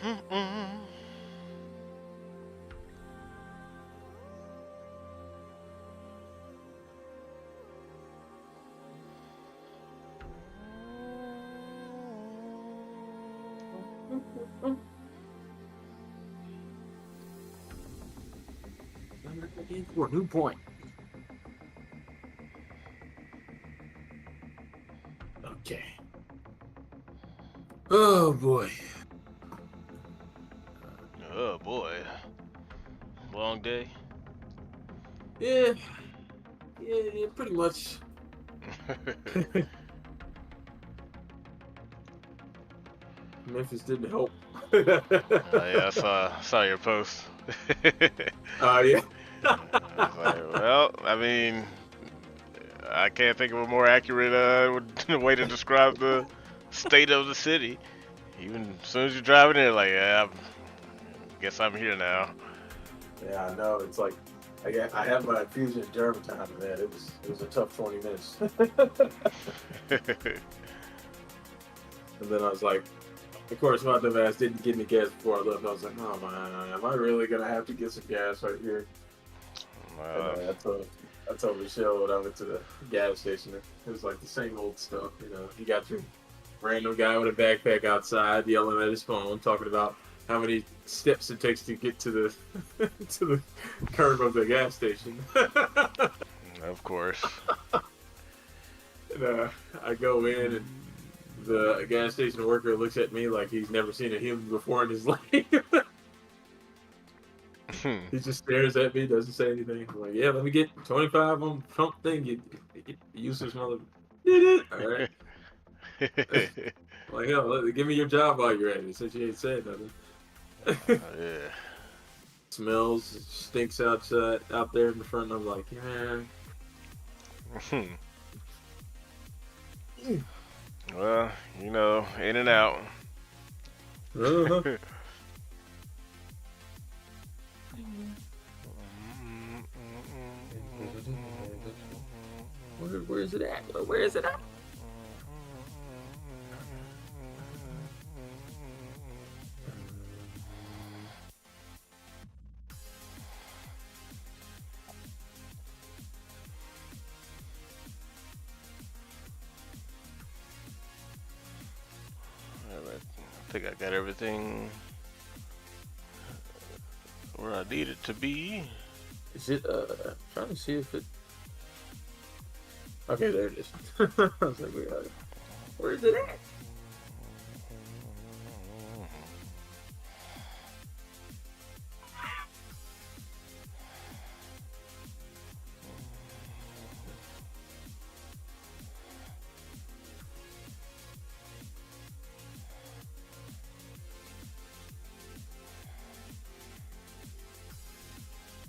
Mm-mm. For a new point. Okay. Oh boy. Oh boy, long day. Yeah, yeah, pretty much. Memphis didn't help. Yeah, I saw your post. Yeah. It's like, well, I mean, I can't think of a more accurate way to describe the state of the city. Even as soon as you're driving in, like, yeah, I guess I'm here now. Yeah, I know. It's like I had my infusion in Germantown, man. It was a tough 20 minutes. And then I was like, of course, my dumb ass didn't get any gas before I left. I was like, oh man, am I really gonna have to get some gas right here? And uh, I told Michelle when I went to the gas station, it was like the same old stuff. You know, you got your random guy with a backpack outside yelling at his phone, talking about how many steps it takes to get to the to the curb of the gas station. of course. And I go in, and the gas station worker looks at me like he's never seen a human before in his life. He just stares at me, doesn't say anything. I'm like, yeah, let me get 25 on Trump thing. You useless mother. Did it? All right. Like, hell, give me your job while you're at it, since you ain't saying nothing. Yeah. Smells, stinks outside, out there in the front. And I'm like, yeah. Well, in and out. Uh-huh. Where is it at? Where is it at? I think I got everything where I need it to be. Is it, trying to see if it. Okay, there it is. I was like, where is it at?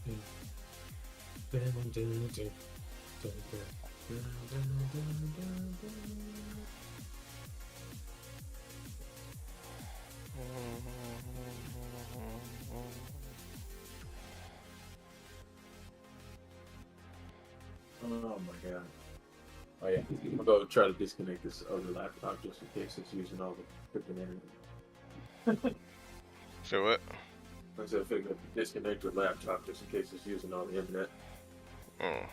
Oh my god. Oh yeah. I'll go try to disconnect this other laptop just in case it's using all the freaking internet. So what? I said I disconnect the laptop just in case it's using all the internet. Oh.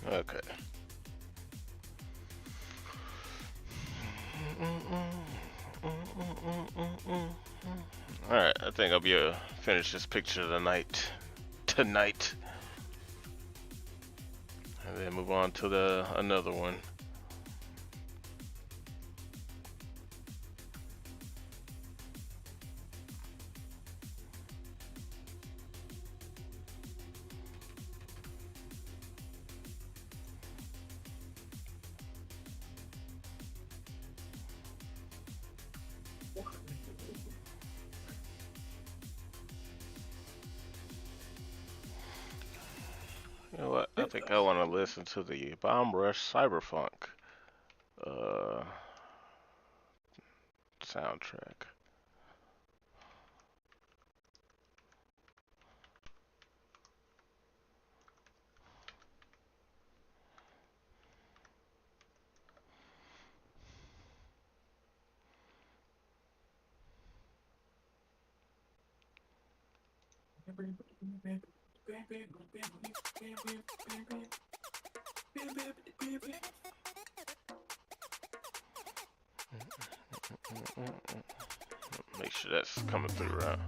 Okay. Alright, I think I'll be able to finish this picture tonight. And then move on to another one. You know what? I think I want to listen to the Bomb Rush Cyberpunk soundtrack. Make sure that's coming through, right?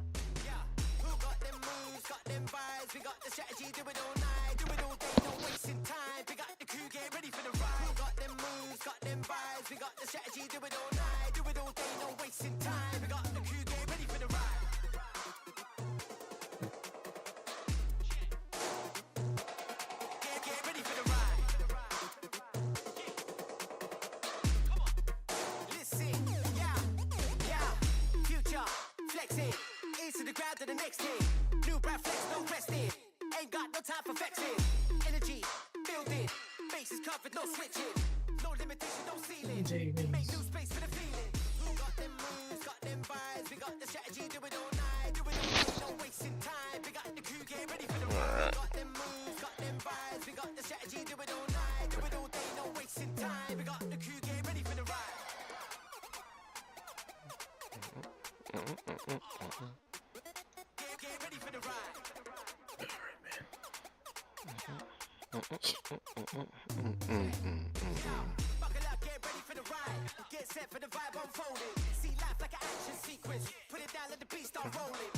We got the strategy, do it all night, do it all day, no wasting time. We got the crew, get ready for the ride. We got them moves, got them vibes. We got the strategy, do it all night, do it all day, no wasting time. We got the crew, get ready for the ride. Get ready for the ride. Come on. Listen, yeah, future, flexing, into the crowd to the next thing. New brand flex, no resting. Ain't got no time for vexing. Energy, building. Base is covered, no switching. No limitation, no ceiling. Make new space for the feeling. We got them moves, got them vibes. We got the strategy, do it all night. Do it all day, no wasting time. We got the crew, get ready for the ride. We got them moves, got them vibes. We got the strategy, do it all night. Do it all day, no wasting time. We got the crew, get ready for the ride. Get ready for the ride. Alright, man. Buckle up, get ready for the ride. Get set for the vibe unfolding. See life like an action sequence. Put it down, let the beat start rolling.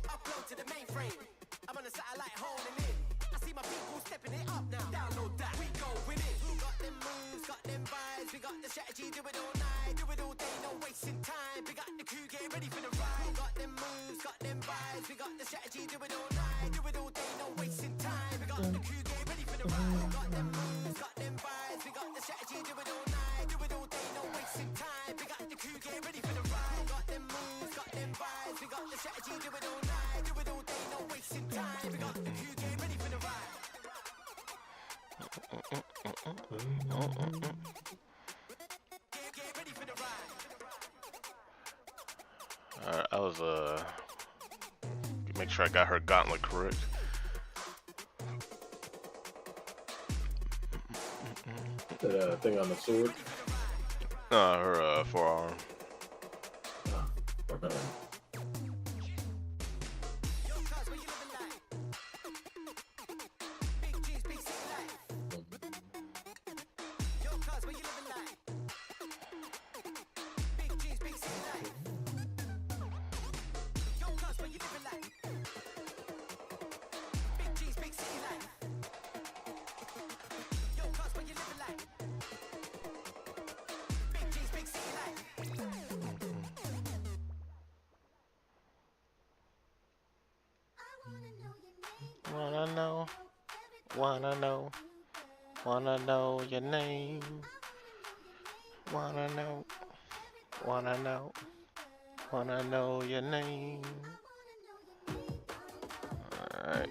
Upload to the mainframe. I'm on the satellite holding in. I see my people stepping it up now. Download that, we go with it. We got them moves, got them vibes. We got the strategy, do it all night, do it all day, no wasting time. We got the crew, get ready for the ride. We got them moves, got them vibes. We got the strategy, do it all night, do it all day, no wasting time. We got the crew, get ready for the ride. We got them moves, got them vibes. We got the strategy, do it all night, do it all day, no wasting time. We got the crew, get ready for the ride. We got them moves, got them vibes. We got the strategy, do it all night, do it all day, no wasting time. We got the crew, get ready for the ride. Get ready for the ride. Alright, I was make sure I got her gauntlet correct. That thing on the sword? Her forearm. Okay. Wanna know, wanna know, wanna know your name. Wanna know, wanna know, wanna know your name. Alright.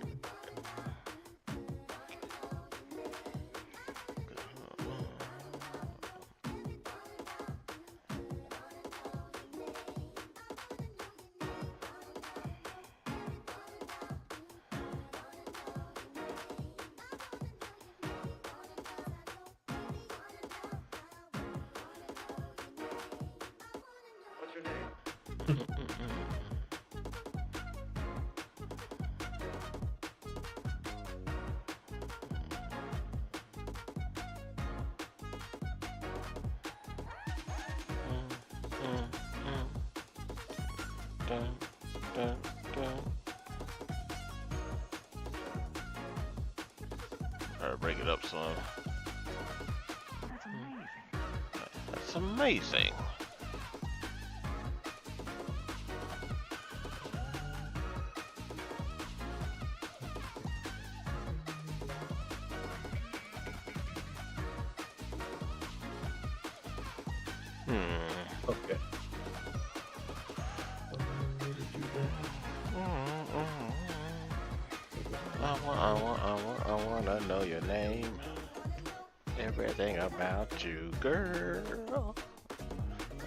Dun, dun, dun. Or break it up some. That's amazing. Okay. I wanna know your name. Everything about you, girl.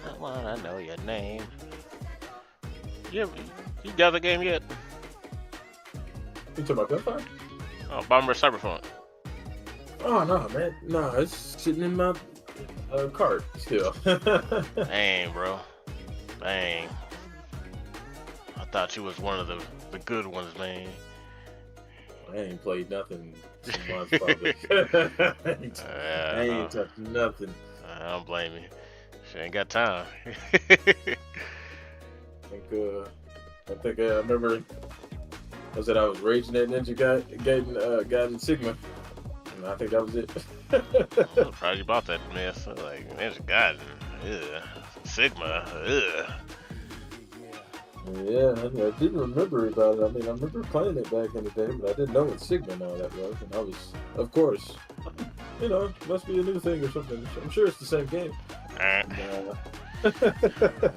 I wanna know your name. You got the game yet? You talking about Gunfire? Oh, Bomber Cyberpunk. Oh no, man, no, it's sitting in my cart still. Dang, bro. Dang. I thought you was one of the good ones, man. I ain't played nothing since months, probably. I ain't touched nothing. I don't blame you. She ain't got time. I think I remember. I said I was raging that Ninja Gaiden Sigma, and I think that was it. I'm proud you bought that mess. I was like, Ninja Gaiden, ugh. Sigma, ugh. Yeah, I didn't remember about it. I mean, I remember playing it back in the day, but I didn't know what Sigma and all that was. And I was, of course, must be a new thing or something. I'm sure it's the same game.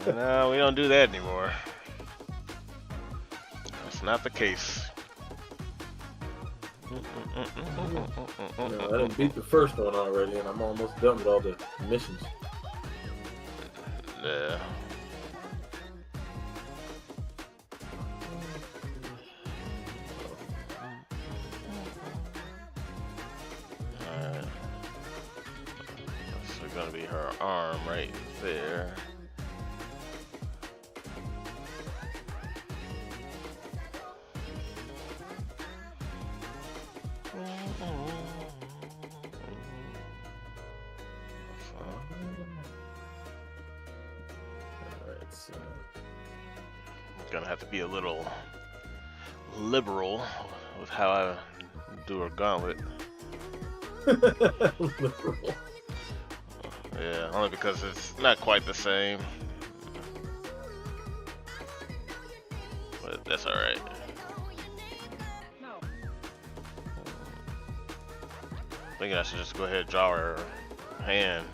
No, we don't do that anymore. That's not the case. I didn't beat the first one already, and I'm almost done with all the missions. Yeah. So gonna be her arm right there. Gonna have to be a little liberal with how I do her gauntlet. Liberal. Yeah, only because it's not quite the same. But that's alright. Thinking I should just go ahead and draw her hand.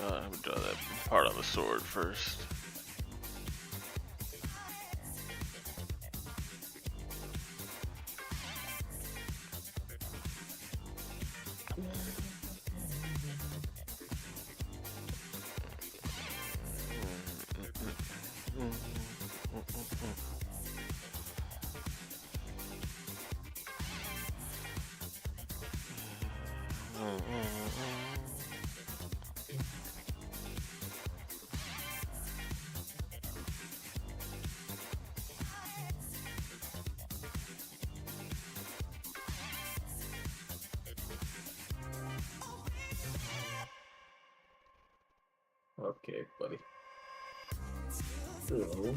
I'm gonna draw that part on the sword first. Okay, buddy. So, what?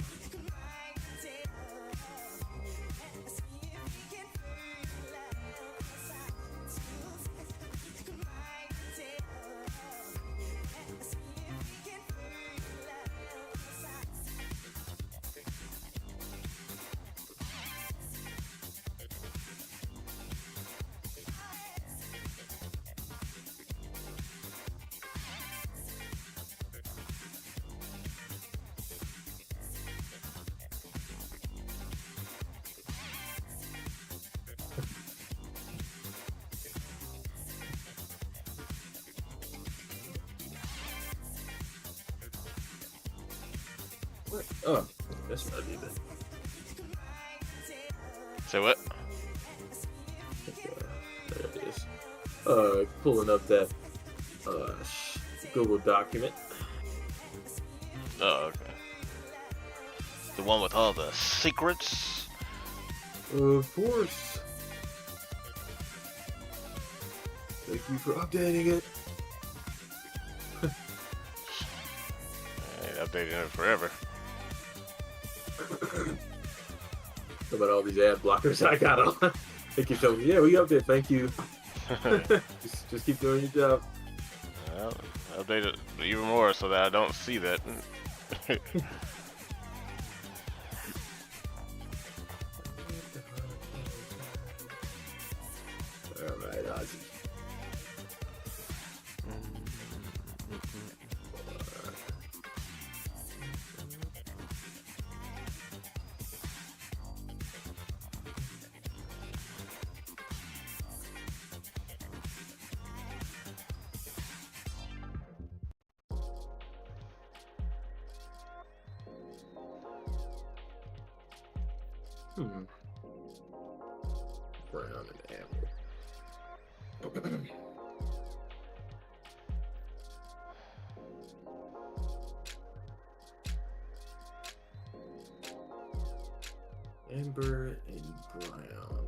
Oh, that's not even. Say what? There it is. Pulling up that Google document. Oh, okay. The one with all the secrets? Of course. Thank you for updating it. I ain't updating it forever. How about all these ad blockers I got on? They keep telling me, yeah, we update. Thank you. just keep doing your job. Well, update it even more so that I don't see that. Alright, Ozzy. Brown and amber. Amber and brown.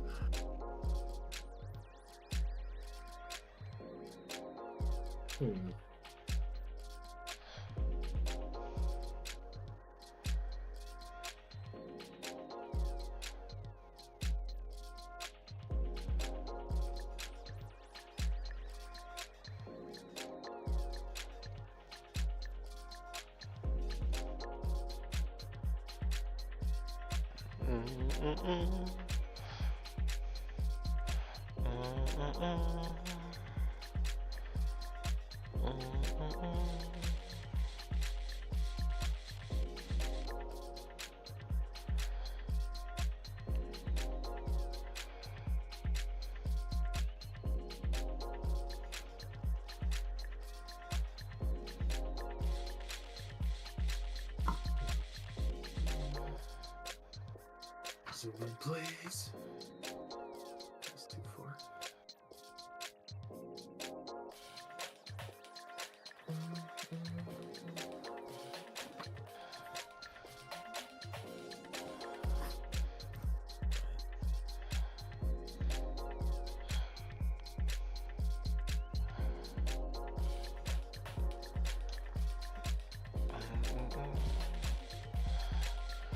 Zoom in, please. That's too far.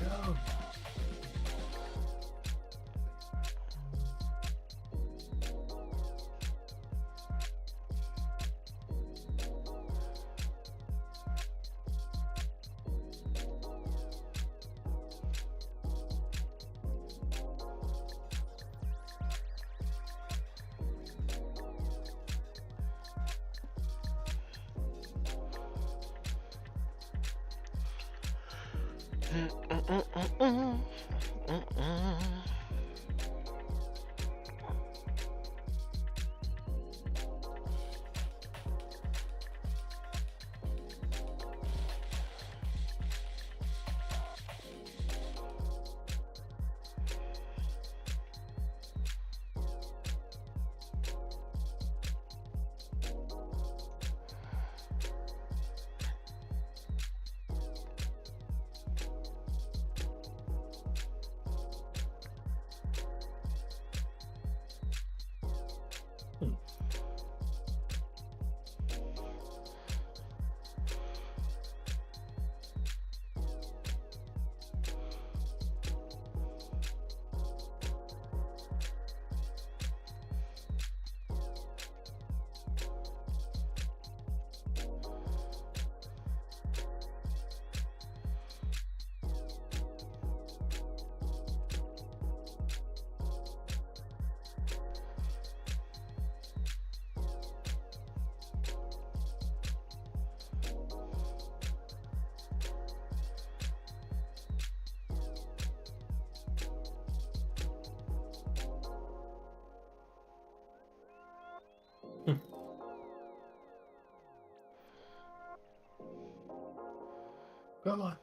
Go. Come on.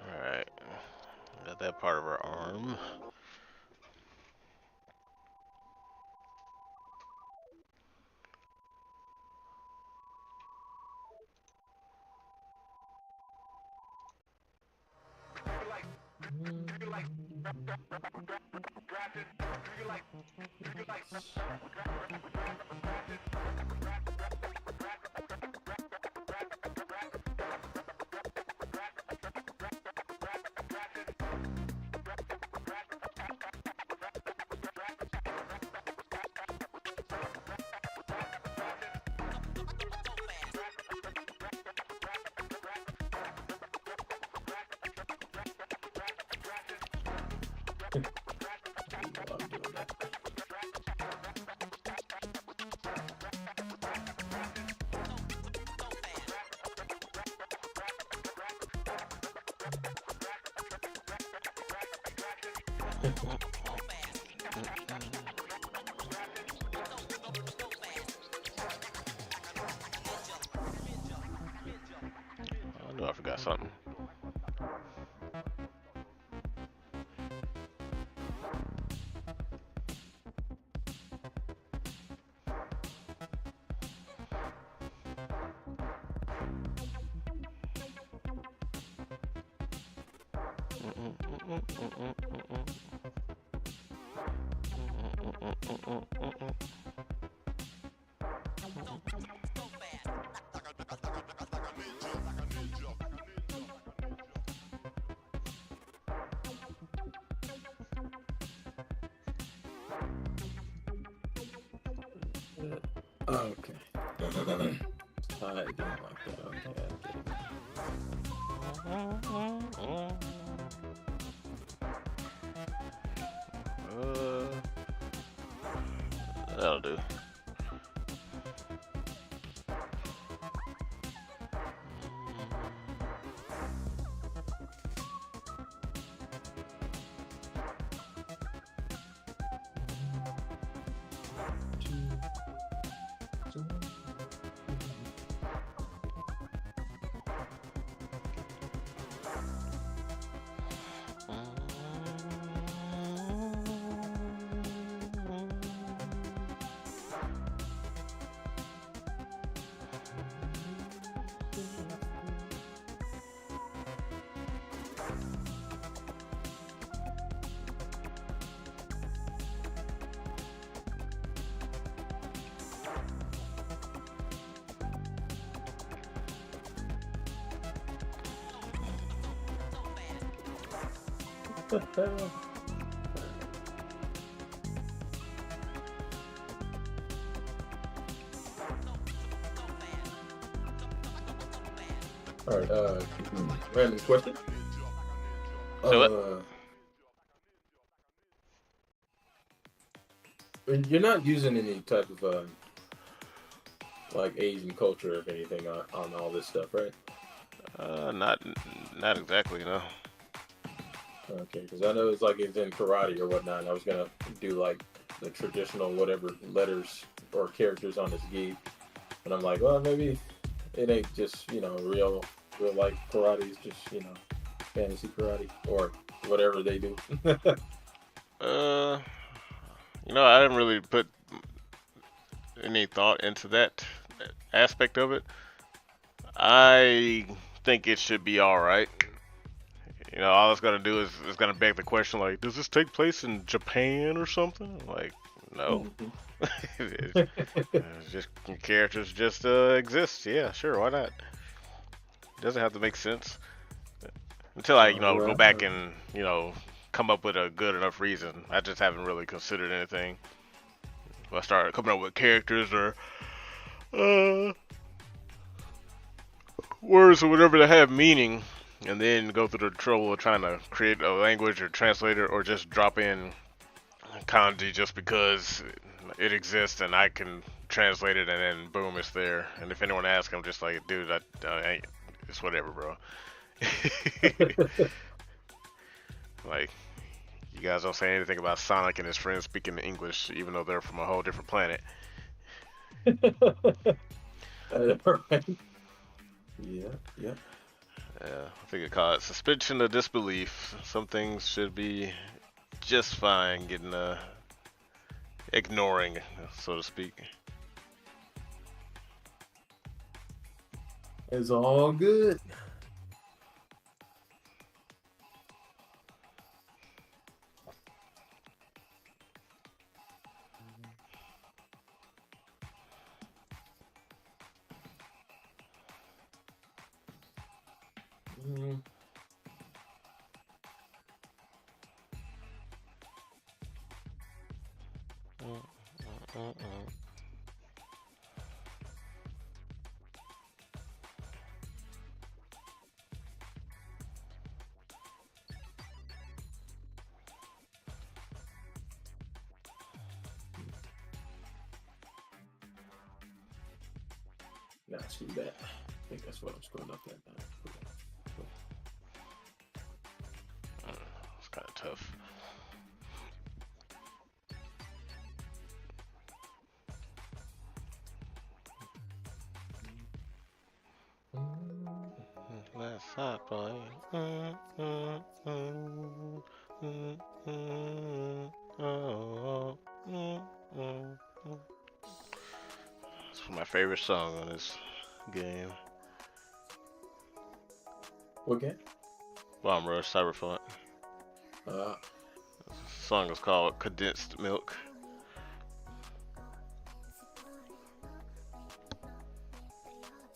Alright. Got that part of her arm. I know I forgot something. Okay. I didn't like that. That'll do. All right. Random question. Do You're not using any type of like Asian culture of anything on all this stuff, right? Not exactly, no. Okay, because I know it's in karate or whatnot. And I was gonna do like the traditional whatever letters or characters on this gi, but I'm like, well, maybe it ain't just real life karate. It's just fantasy karate or whatever they do. Uh, I didn't really put any thought into that aspect of it. I think it should be all right. All it's gonna do is it's gonna beg the question, like, does this take place in Japan or something? Like, no. It's just characters just exist. Yeah, sure, why not? Doesn't have to make sense until I, go back and come up with a good enough reason. I just haven't really considered anything. If I start coming up with characters or words or whatever that have meaning, and then go through the trouble of trying to create a language or translator or just drop in kanji just because it exists and I can translate it and then boom, it's there. And if anyone asks, I'm just like, dude, it's whatever, bro. Like, You guys don't say anything about Sonic and his friends speaking English, even though they're from a whole different planet. Right. Yeah, yeah. Yeah, I think it called suspension of disbelief. Some things should be just fine getting ignoring, so to speak. It's all good. Mm, Not too bad. I think that's what I'm screwing up that time. It's kind of tough. Let's stop playing. It's my favorite song on this game. What game? Bomb Rush Cyberpunk. Uh, The song is called Condensed Milk.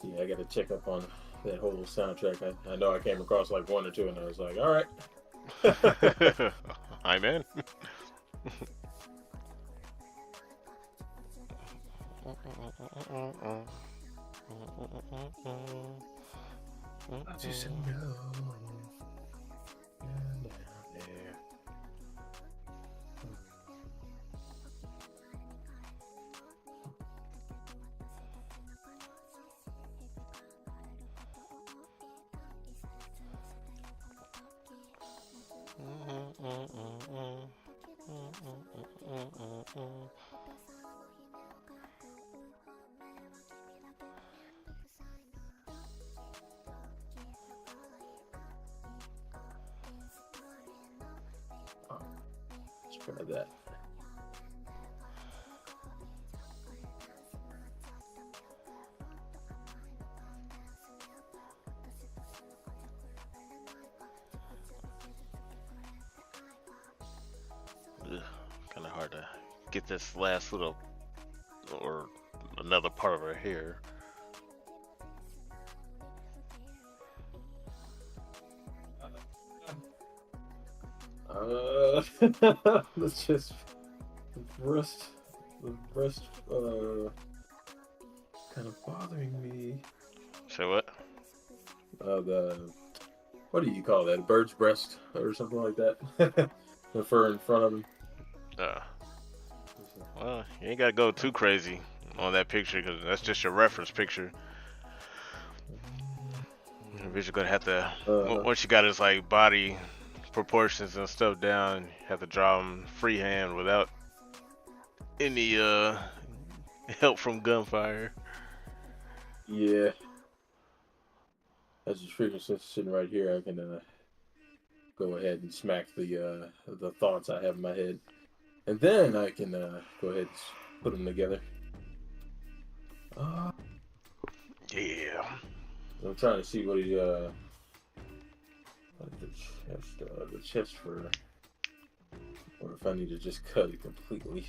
yeah, I got to check up on that whole soundtrack. I know I came across like one or two, and I was like, all right. I'm in. I just know. Down there. Oh, let's try that. Kind of hard to get this last little or another part of her hair. Let's just the breast, kind of bothering me. Say what? What do you call that? A bird's breast or something like that? The fur in front of him. Uh, well, you ain't gotta go too crazy on that picture because that's just your reference picture. You're gonna have to once you got his like body proportions and stuff down, you have to draw him freehand without any help from gunfire. Yeah. I just figured since it's sitting right here, I can go ahead and smack the thoughts I have in my head, and then I can go ahead and put them together. Yeah. I'm trying to see what he like the chest for, or if I need to just cut it completely.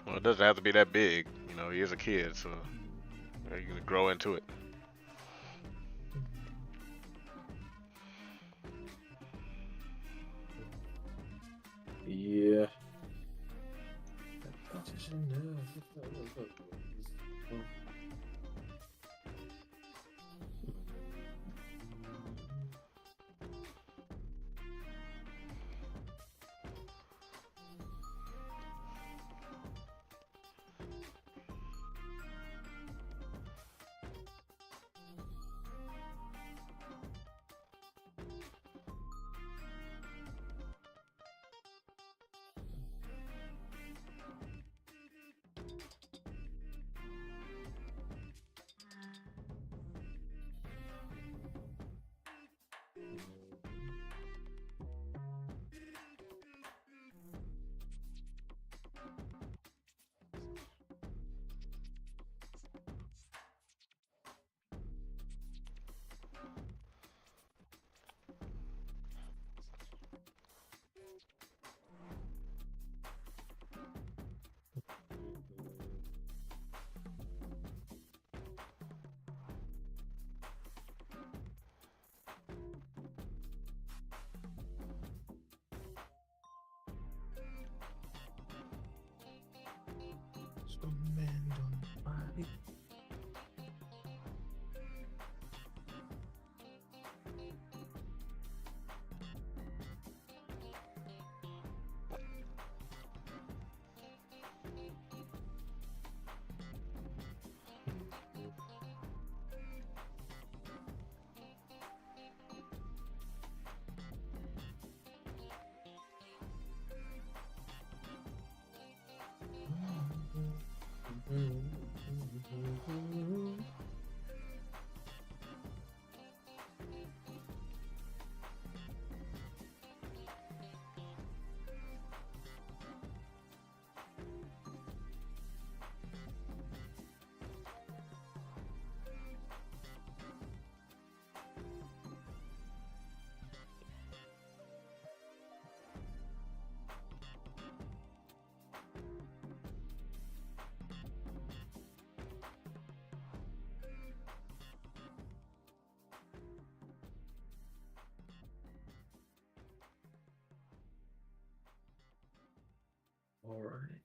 Well, it doesn't have to be that big. You know, he is a kid, so you can grow into it. Yeah. All right.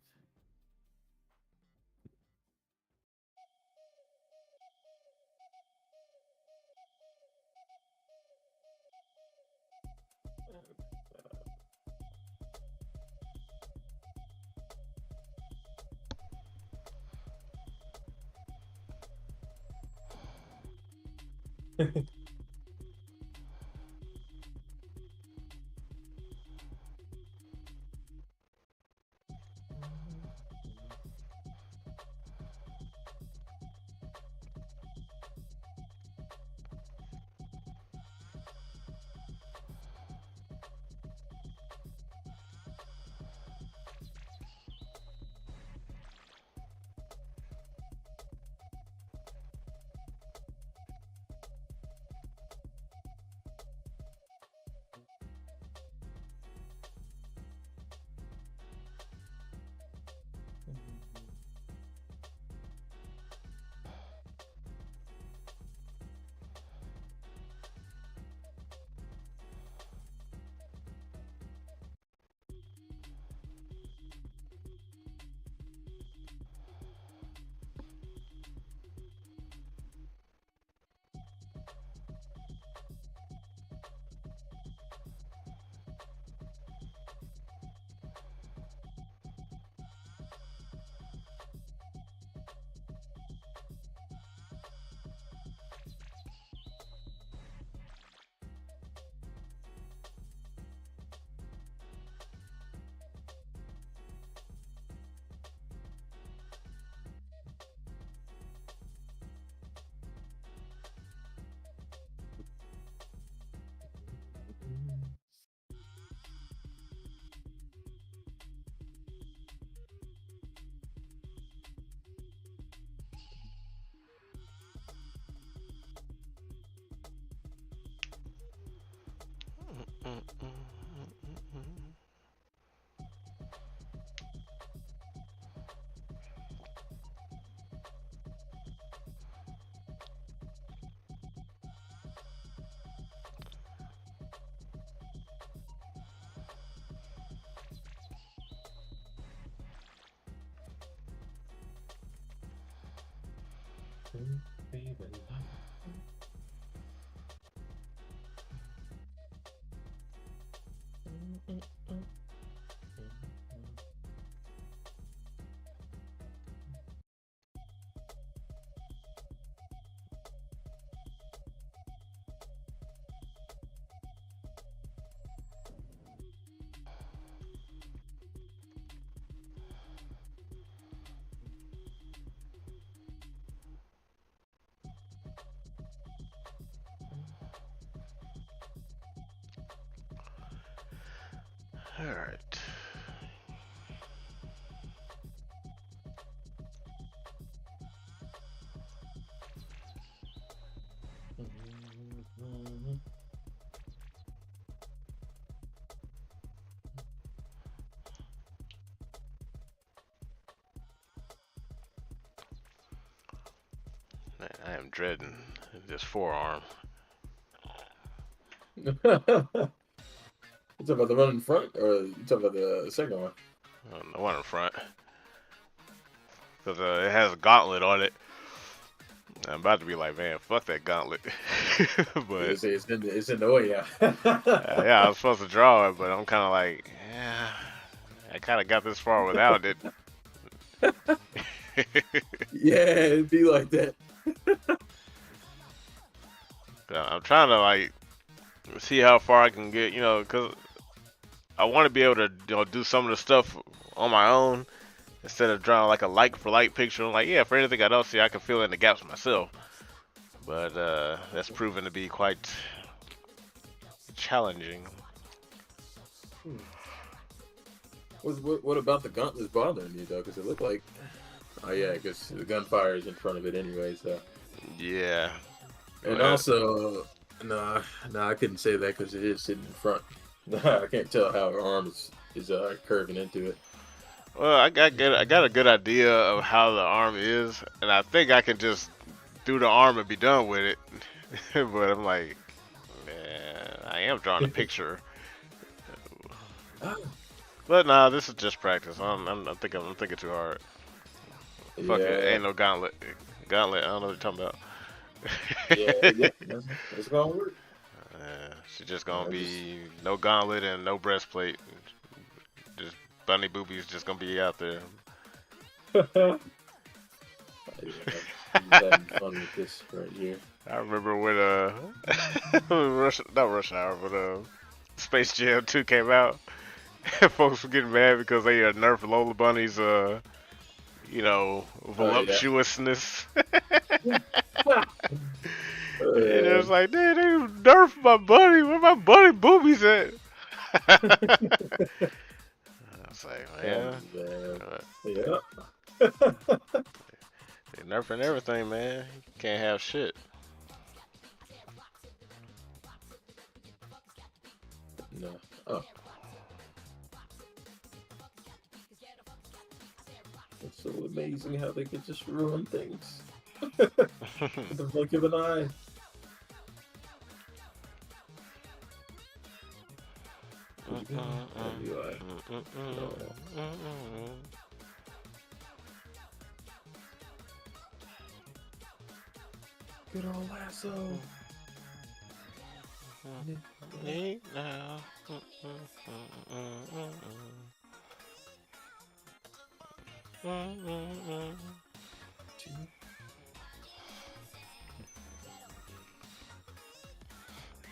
All right. Man, I am dreading this forearm. You talking about the one in front, or you talking about the second one? The one in front. because it has a gauntlet on it. I'm about to be like, man, fuck that gauntlet. But It's in the way, yeah. yeah, I was supposed to draw it, but I'm kind of like, yeah, I kind of got this far without it. Yeah, it'd be like that. I'm trying to like see how far I can get, because I want to be able to, do some of the stuff on my own instead of drawing like a like for like picture. I'm like, yeah, for anything I don't see, I can fill in the gaps myself. But that's proven to be quite challenging. Hmm. What about the gauntlets bothering you though? Because it looked like, oh yeah, because the gunfire is in front of it anyway. So Yeah. and also, no, I couldn't say that because it is sitting in front. I can't tell how her arm is curving into it. Well, I got a good idea of how the arm is, and I think I can just do the arm and be done with it. But I'm like, man, I am drawing a picture. But nah, this is just practice. I'm thinking too hard. Fuck it, Yeah, ain't no gauntlet. Gauntlet, I don't know what you're talking about. yeah, that's gonna work. She's just gonna I just, be no gauntlet and no breastplate. Just bunny boobies just gonna be out there. yeah, I'm having fun with this right here. I remember when not Rush Hour, but Space Jam 2 came out. And folks were getting mad because they nerfed Lola Bunny's voluptuousness. And it was like, dude, they nerfed my bunny. Where my bunny boobies at? I was like, man. Yeah. They're nerfing everything, man. You can't have shit. No. Oh. It's so amazing how they can just ruin things. With the blink of an eye. Where'd you go? There you are. Oh. Good old lasso. Ain't now.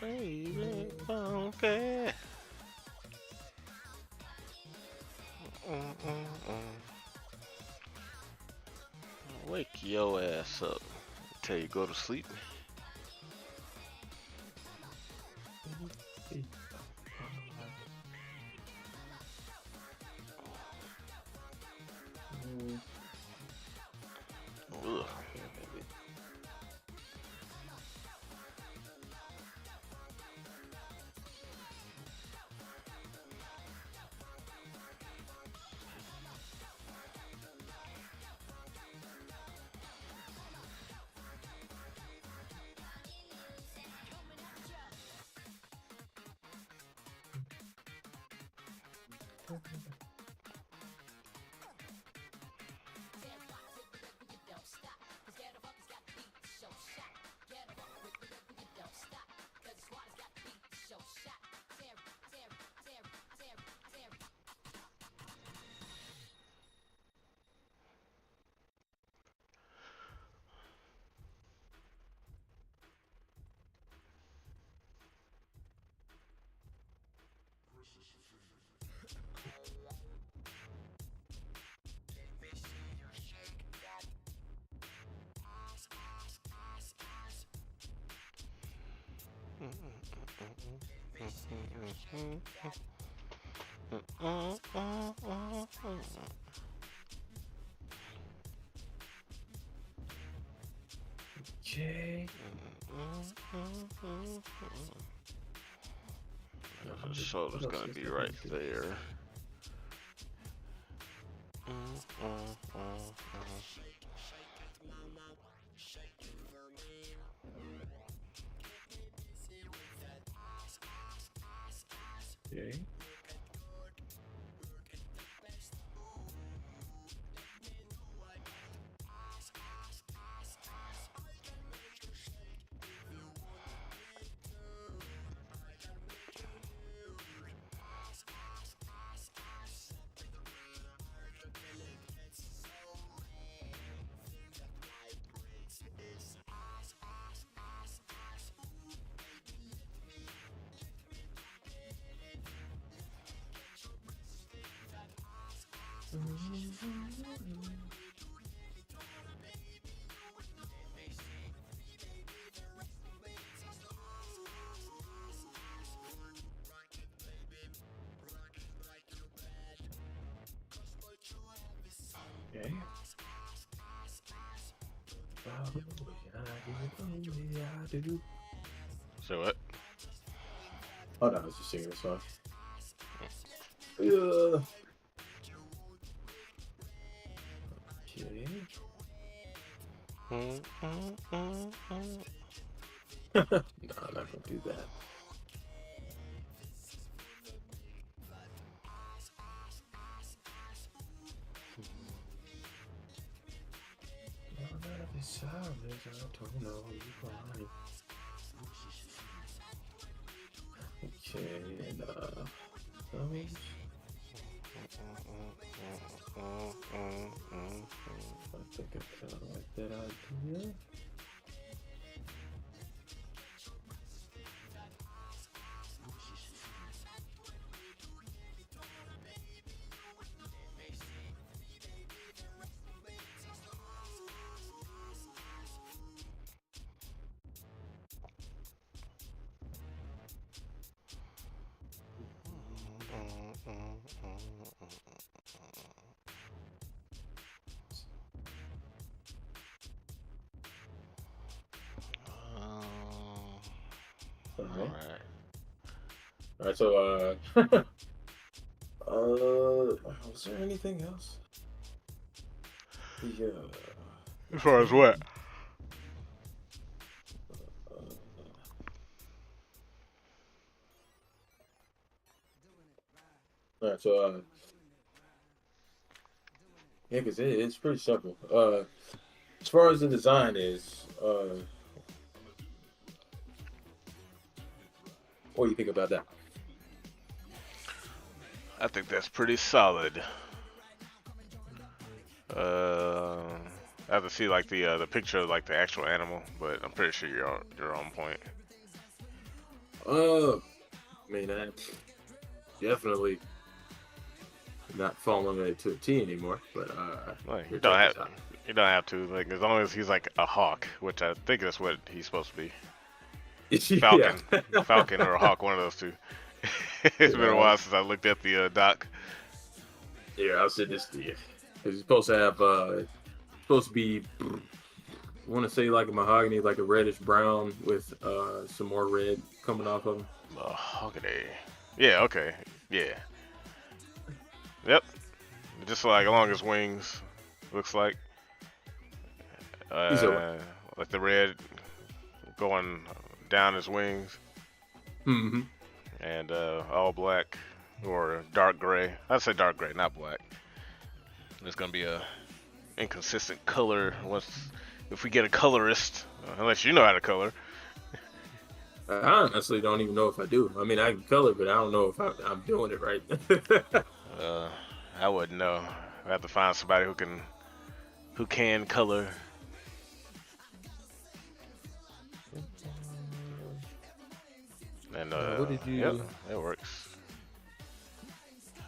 Baby, funky. Wake your ass up until you go to sleep. Ugh. Okay. The shoulder's gonna be right there. Okay. Okay. So what? Oh no, I was just singing a song. Yeah. Okay. No, I'm not gonna do that. Okay, and thumbs. I think I kind of like that idea. All right. All right. So, was there anything else? Yeah. As far as what? All right. So, yeah, because it's pretty simple. As far as the design is, what do you think about that? I think that's pretty solid. Uh, I have to see like the picture of like the actual animal, but I'm pretty sure you're on point. I mean, I definitely not following it to a T anymore, but Like here, check this out. you don't have to like as long as he's like a hawk, which I think that's what he's supposed to be. Yeah. Falcon, Falcon or a hawk, one of those two. It's been a Yeah, while since I looked at the doc. yeah, I'll send this to you. It's supposed to have, supposed to be, I want to say like a mahogany, like a reddish brown with some more red coming off of them. Mahogany. Yeah. Okay. Yeah. Yep. Just like along his wings, looks like. You said what? Like the red going down his wings, Mm-hmm. and all black or dark gray. I'd say dark gray, not black. There's gonna be a inconsistent color once if we get a colorist, unless you know how to color. I honestly don't even know if I do. I mean, I can color, but I don't know if I'm doing it right. I wouldn't know. I have to find somebody who can color. And What did you? yep, it works.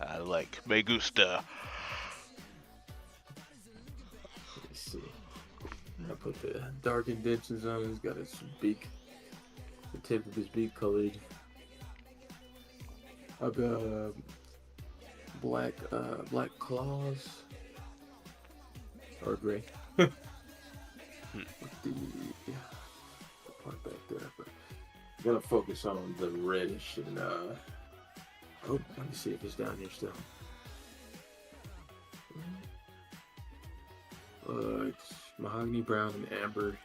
I like me gusta. Let's see. I put the dark indentions on. He's got his beak, the tip of his beak colored. I've got black claws, or gray. With the part back there, but I'm gonna focus on the reddish and oh, let me see if it's down here still. It's mahogany brown and amber.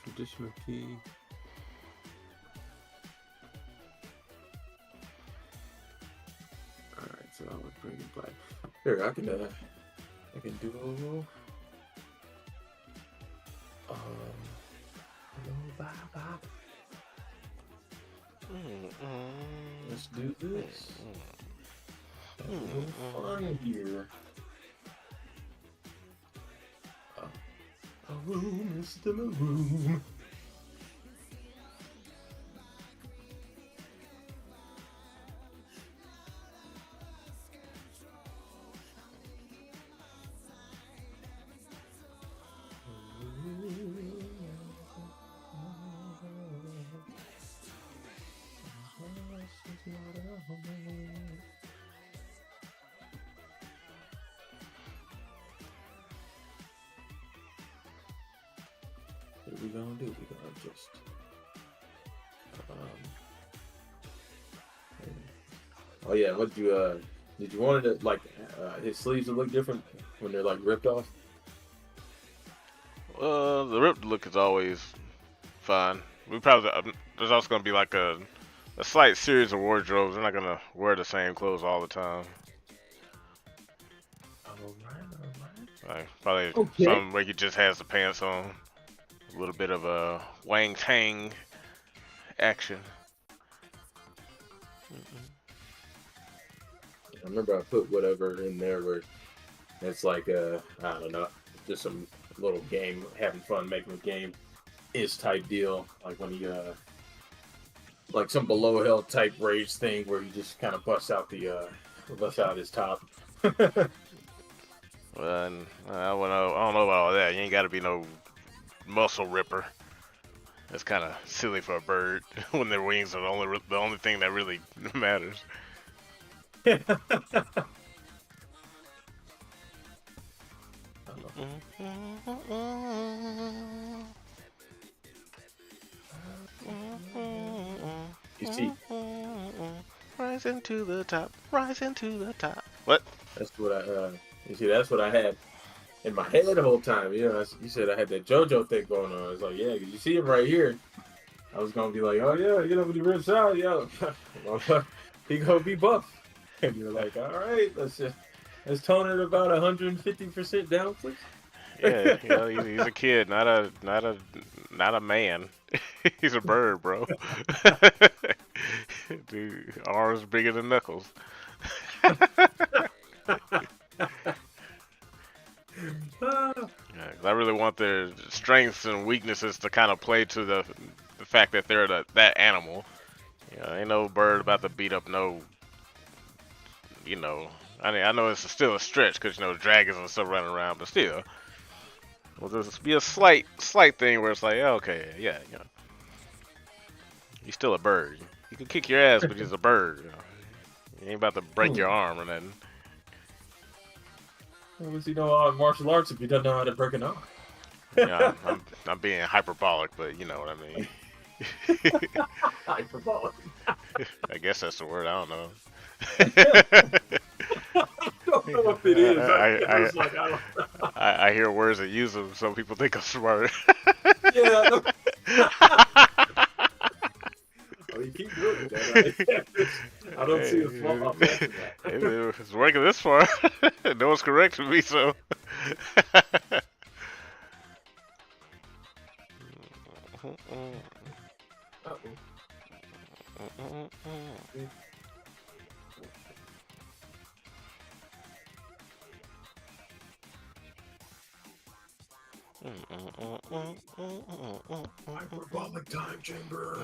Traditional key. Alright, so I'll bring it black. Here, I can do let's do this. Have a little fun here. A room is still a room. what we gonna do? We gonna just um, oh yeah, what did you want it to like his sleeves to look different when they're like ripped off? The ripped look is always fine. We probably there's also gonna be like a slight series of wardrobes. We're not gonna wear the same clothes all the time. All Like, probably Okay. some where he just has the pants on. A little bit of a Wang Tang action. I remember I put whatever in there where it's like I don't know, just some little game, having fun making a game is type deal. Like when he like some below hell type rage thing where he just kind of busts out his top. Well, and I don't know about all that. You ain't gotta be no muscle ripper. That's kind of silly for a bird when their wings are the only thing that really matters. You see, Rising to the top, rising to the top. What? that's what you see, that's what I had in my head the whole time. You know, you said I had that JoJo thing going on. It's like, yeah, 'cause you see him right here. I was gonna be like, oh yeah, you know, when he rips out, yo, he gonna be buff. And you're like, all right, let's tone it about 150% down, please. Yeah, you know, he's a kid, not a man. He's a bird, bro. Dude, arms bigger than knuckles. Ah, Yeah, 'cause I really want their strengths and weaknesses to kind of play to the fact that they're that animal. You know, ain't no bird about to beat up no, you know. I mean, I know it's still a stretch because you know dragons and stuff running around, but still, will just be a slight thing where it's like, yeah, okay, yeah, you know, he's still a bird. He can kick your ass, but he's a bird. You know, he ain't about to break your arm or nothing. How does he know martial arts if he doesn't know how to break an arm? Yeah, I'm being hyperbolic, but you know what I mean. Hyperbolic. I guess that's the word. I don't know. I don't know if it is. I was like, I don't know. I hear words that use them. Some people think I'm smart. Yeah. Oh, you keep doing it. I don't see a flaw in that. It's working this far. No one's correcting me, so. Hyperbolic time chamber.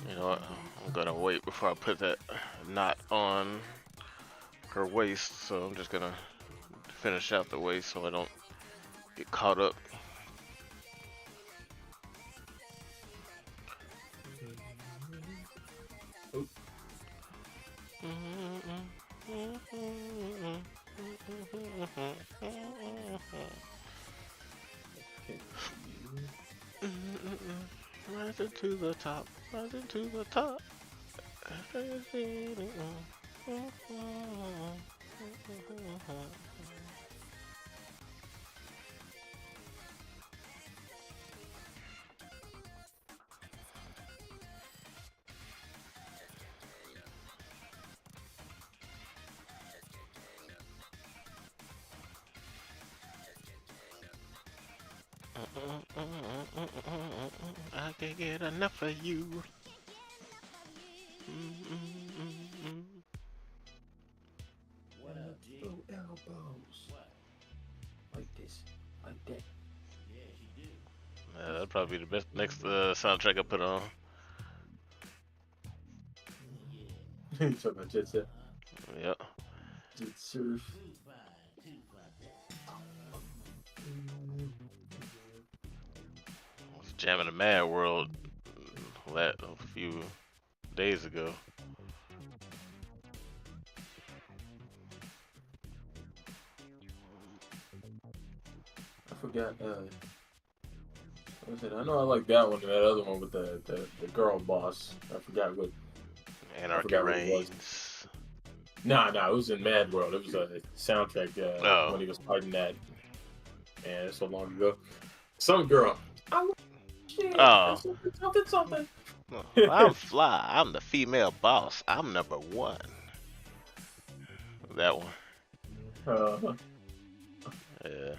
You know what? I'm gonna wait before I put that knot on her waist, so I'm just gonna finish out the waist so I don't get caught up. Rising to the top, rising to the top. I can't get enough of you. What up, G? No elbows. Like this. Like that. That'd probably be the best next soundtrack I put on. You talking about Jet Set? Yep. Jet Surf. Jamming the Mad World that a few days ago. I forgot. What was it? I know I like that one and that other one with the girl boss. I forgot what. Anarchy What it was. reigns. Nah, it was in Mad World. It was a soundtrack when he was fighting that. Man, it's so long ago. Some girl. Oh, shit. Oh. Something. I'm fly. I'm the female boss. I'm number one. That one. Yeah.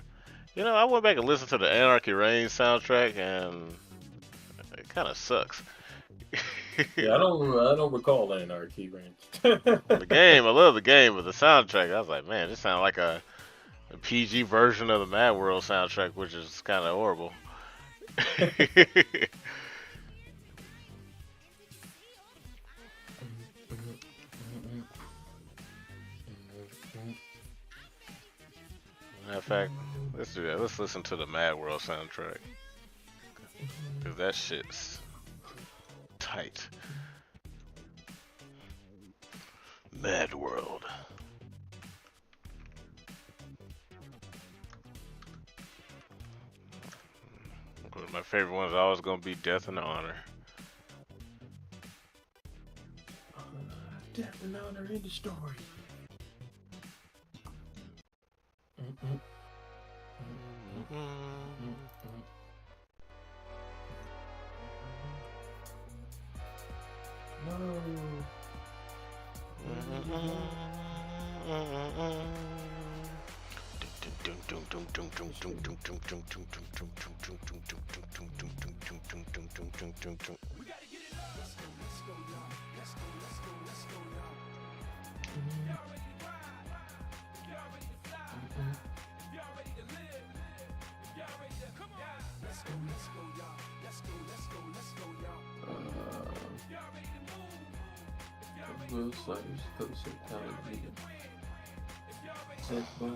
You know, I went back and listened to the Anarchy Reigns soundtrack, and it kind of sucks. Yeah, I don't recall Anarchy Reigns. The game, I love the game, but the soundtrack, I was like, man, this sounds like a PG version of the Mad World soundtrack, which is kind of horrible. Matter of fact, let's do that. Let's listen to the Mad World soundtrack. Because that shit's tight. Mad World. One of my favorite ones is always going to be Death and Honor. Death and Honor in the story. No. Will Slayers, Coast of Television. Set bar.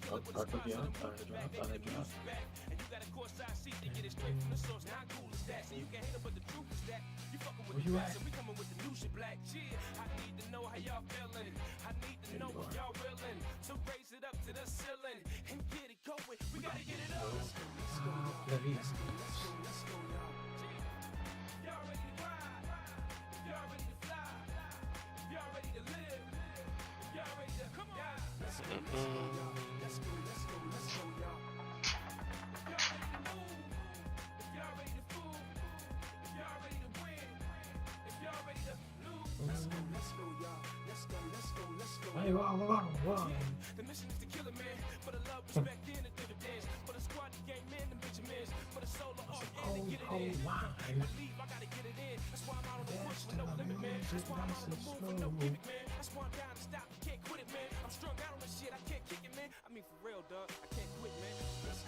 I drop. Where you at? Hey, wow. The mission is to kill a man, for the love, respect, and the dividends, for the squad, the game, man, the Benjamins, for the solo, all in, and get it in. I gotta get it in. That's why I'm out on the push with no limit, man. That's why I'm on the move with no gimmick, man. That's why I'm down to stop, you can't quit it, man. I'm strung out on this shit, I can't kick it, man. I mean, for real, dog, I can't quit, man. Let's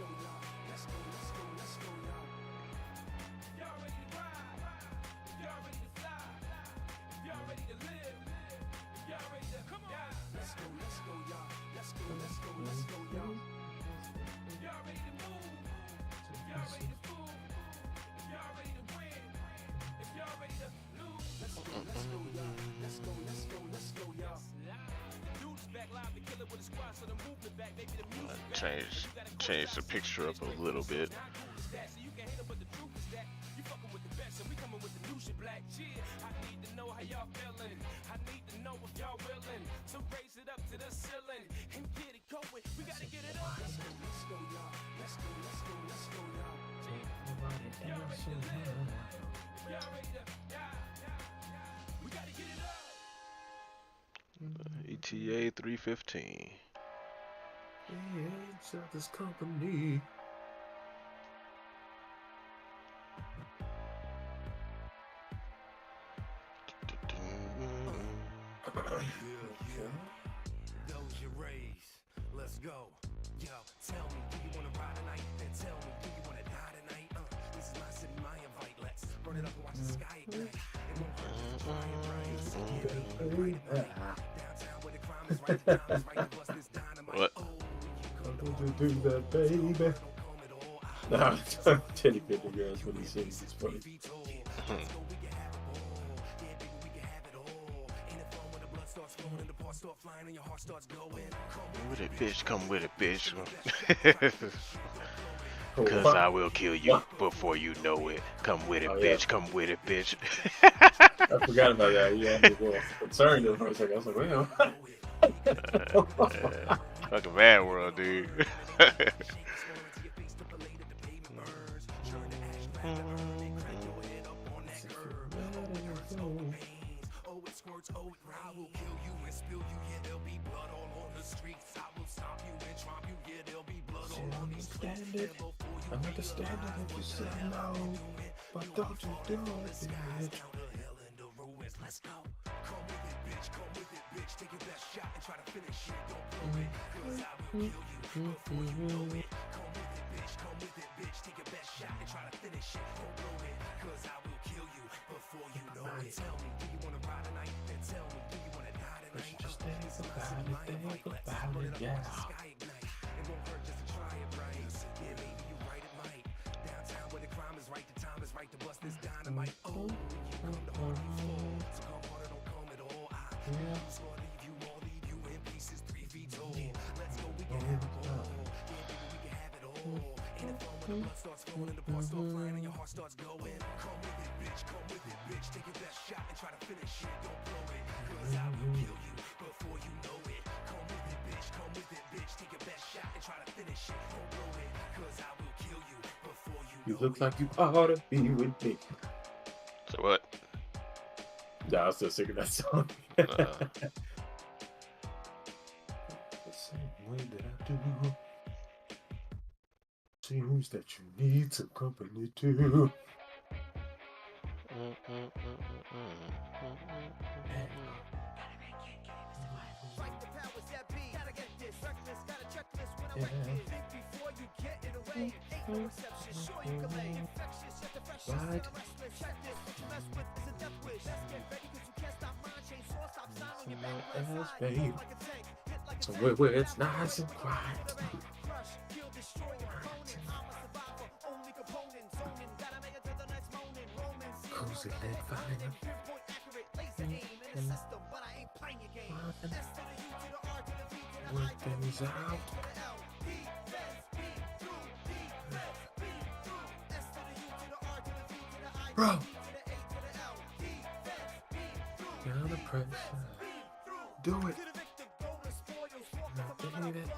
go, y'all. Let's go, y'all. Y'all ready to ride? Y'all ready to fly? Y'all ready to live? Y'all ready to come on? Let's go, y'all. Let's go, y'all. Y'all ready to move? Y'all ready to fool? Y'all ready to win? If y'all ready to lose, let's go, y'all. Let's go, y'all. Dudes back live to kill it with a squad, so the movement back, maybe the music. Change the picture up a little bit. You can hate it, but the truth is that you fucking with the best, and we coming with the new shit, black. Yeah, I need to know how y'all feeling. I need to know if y'all willing to raise it up to the ceiling and get it going. We gotta get it up. Let's go, y'all. Let's go, y'all. Y'all ready to live? Y'all ready to we gotta get it up. ETA 315. Yeah, inside this company. Those you raise, let's go. Yo, tell me, do you wanna ride tonight? Then tell me, do you wanna die tonight? This is my city, my invite. Let's burn it up and watch the sky ignite. It won't hurt, just try and downtown where the crime is right, the time is right to bust this dynamite. What? Oh, do that, baby. Nah, Teddy Pendergrass when he sings, it's funny. Come with it, bitch. Come with it, bitch. Oh, Cause what? I will kill you before you know it. Come with it, Oh, yeah. bitch. Come with it, bitch. I forgot about that. Yeah, I was a little concerned there for a second. I was like, well. Fucking Mad World, dude. I understand it if you say no, but don't you do it, bitch. Just think about it, yeah. You look like you ought to be with me. So what? Nah, I'm still singing that song. The same way that I do. Seems that you need some company too. Right. Else, babe. So where it's nice and quiet. Cozy lit fire. Work things out. Bro. Down the pressure. Do it. Believe it.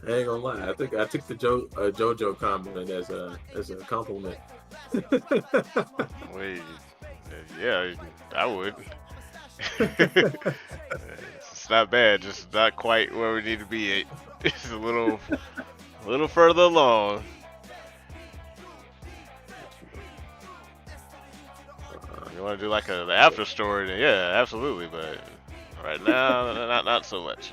I ain't gonna lie. I think I took the JoJo comment as a compliment. Wait, yeah, I would. It's not bad, just not quite where we need to be at. It's a little further along. You want to do like the after story? Then yeah, absolutely. But right now, not so much.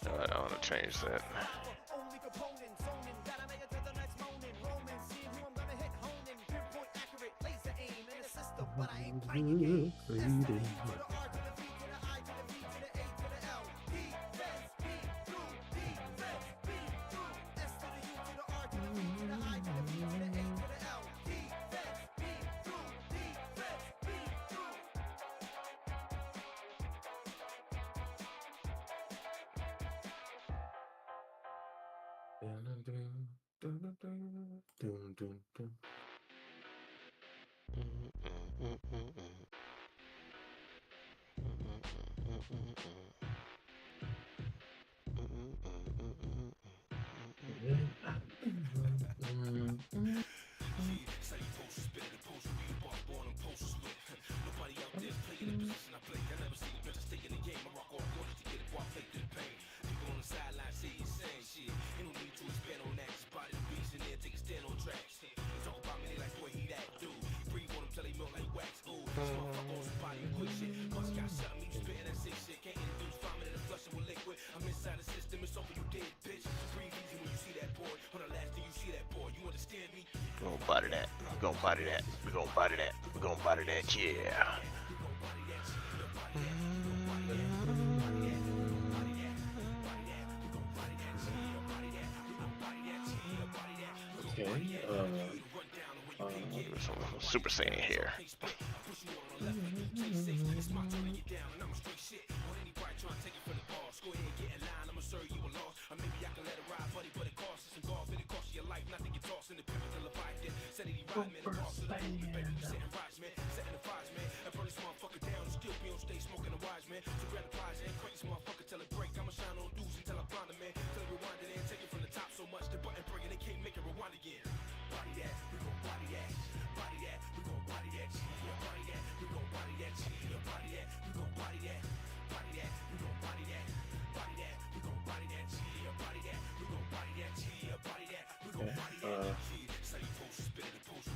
I want to change that. We're gonna body that. We're gonna body that. We're gonna body that. We're gonna body that. Yeah. Okay. Some Super Saiyan here.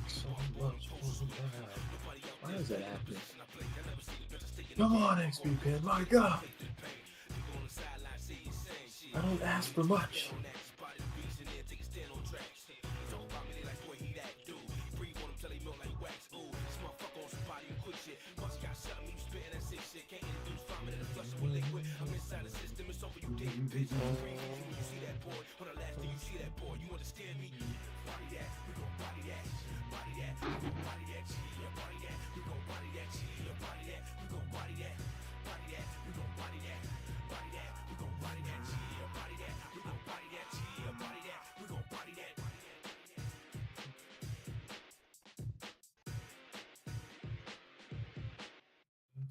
So much. Why is that happening? Come on, XP Pin, my God! I don't ask for much.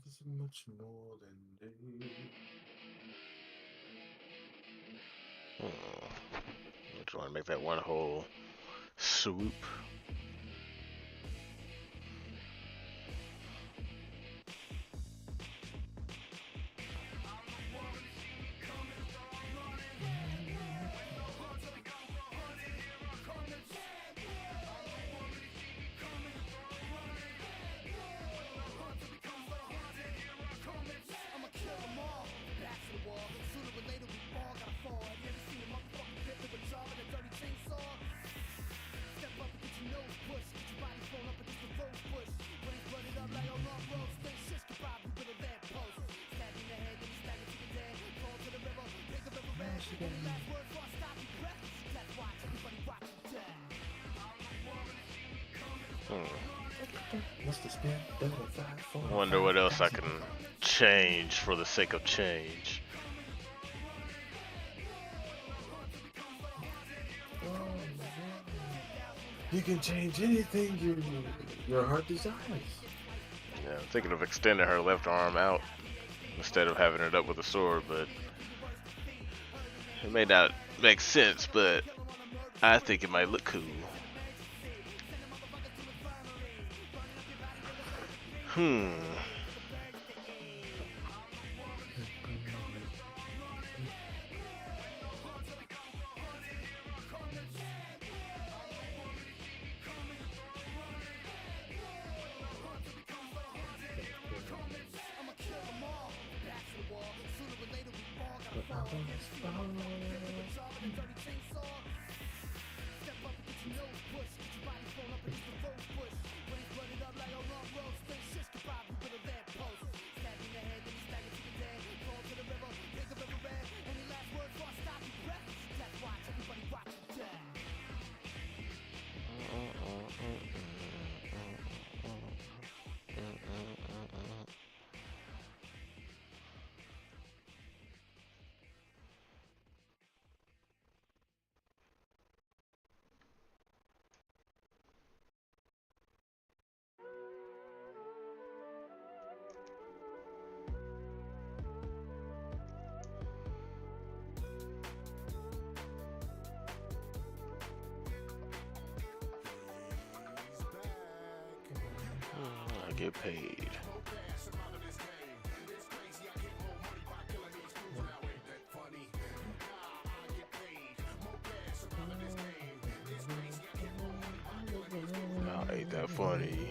This is much more than they. I'm trying to make that one whole swoop. I wonder what else I can change for the sake of change. You can change anything your heart desires. Yeah, I'm thinking of extending her left arm out instead of having it up with a sword, but it may not make sense, but I think it might look cool. I get paid. Now, ain't that funny?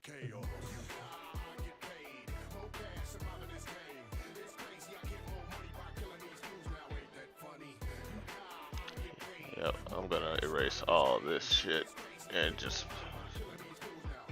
KO. I get paid. More cash, I'm out of this game. It's crazy, I get more money by killing these fools now. Ain't that funny? I get paid. Yep, I'm gonna erase all this shit and just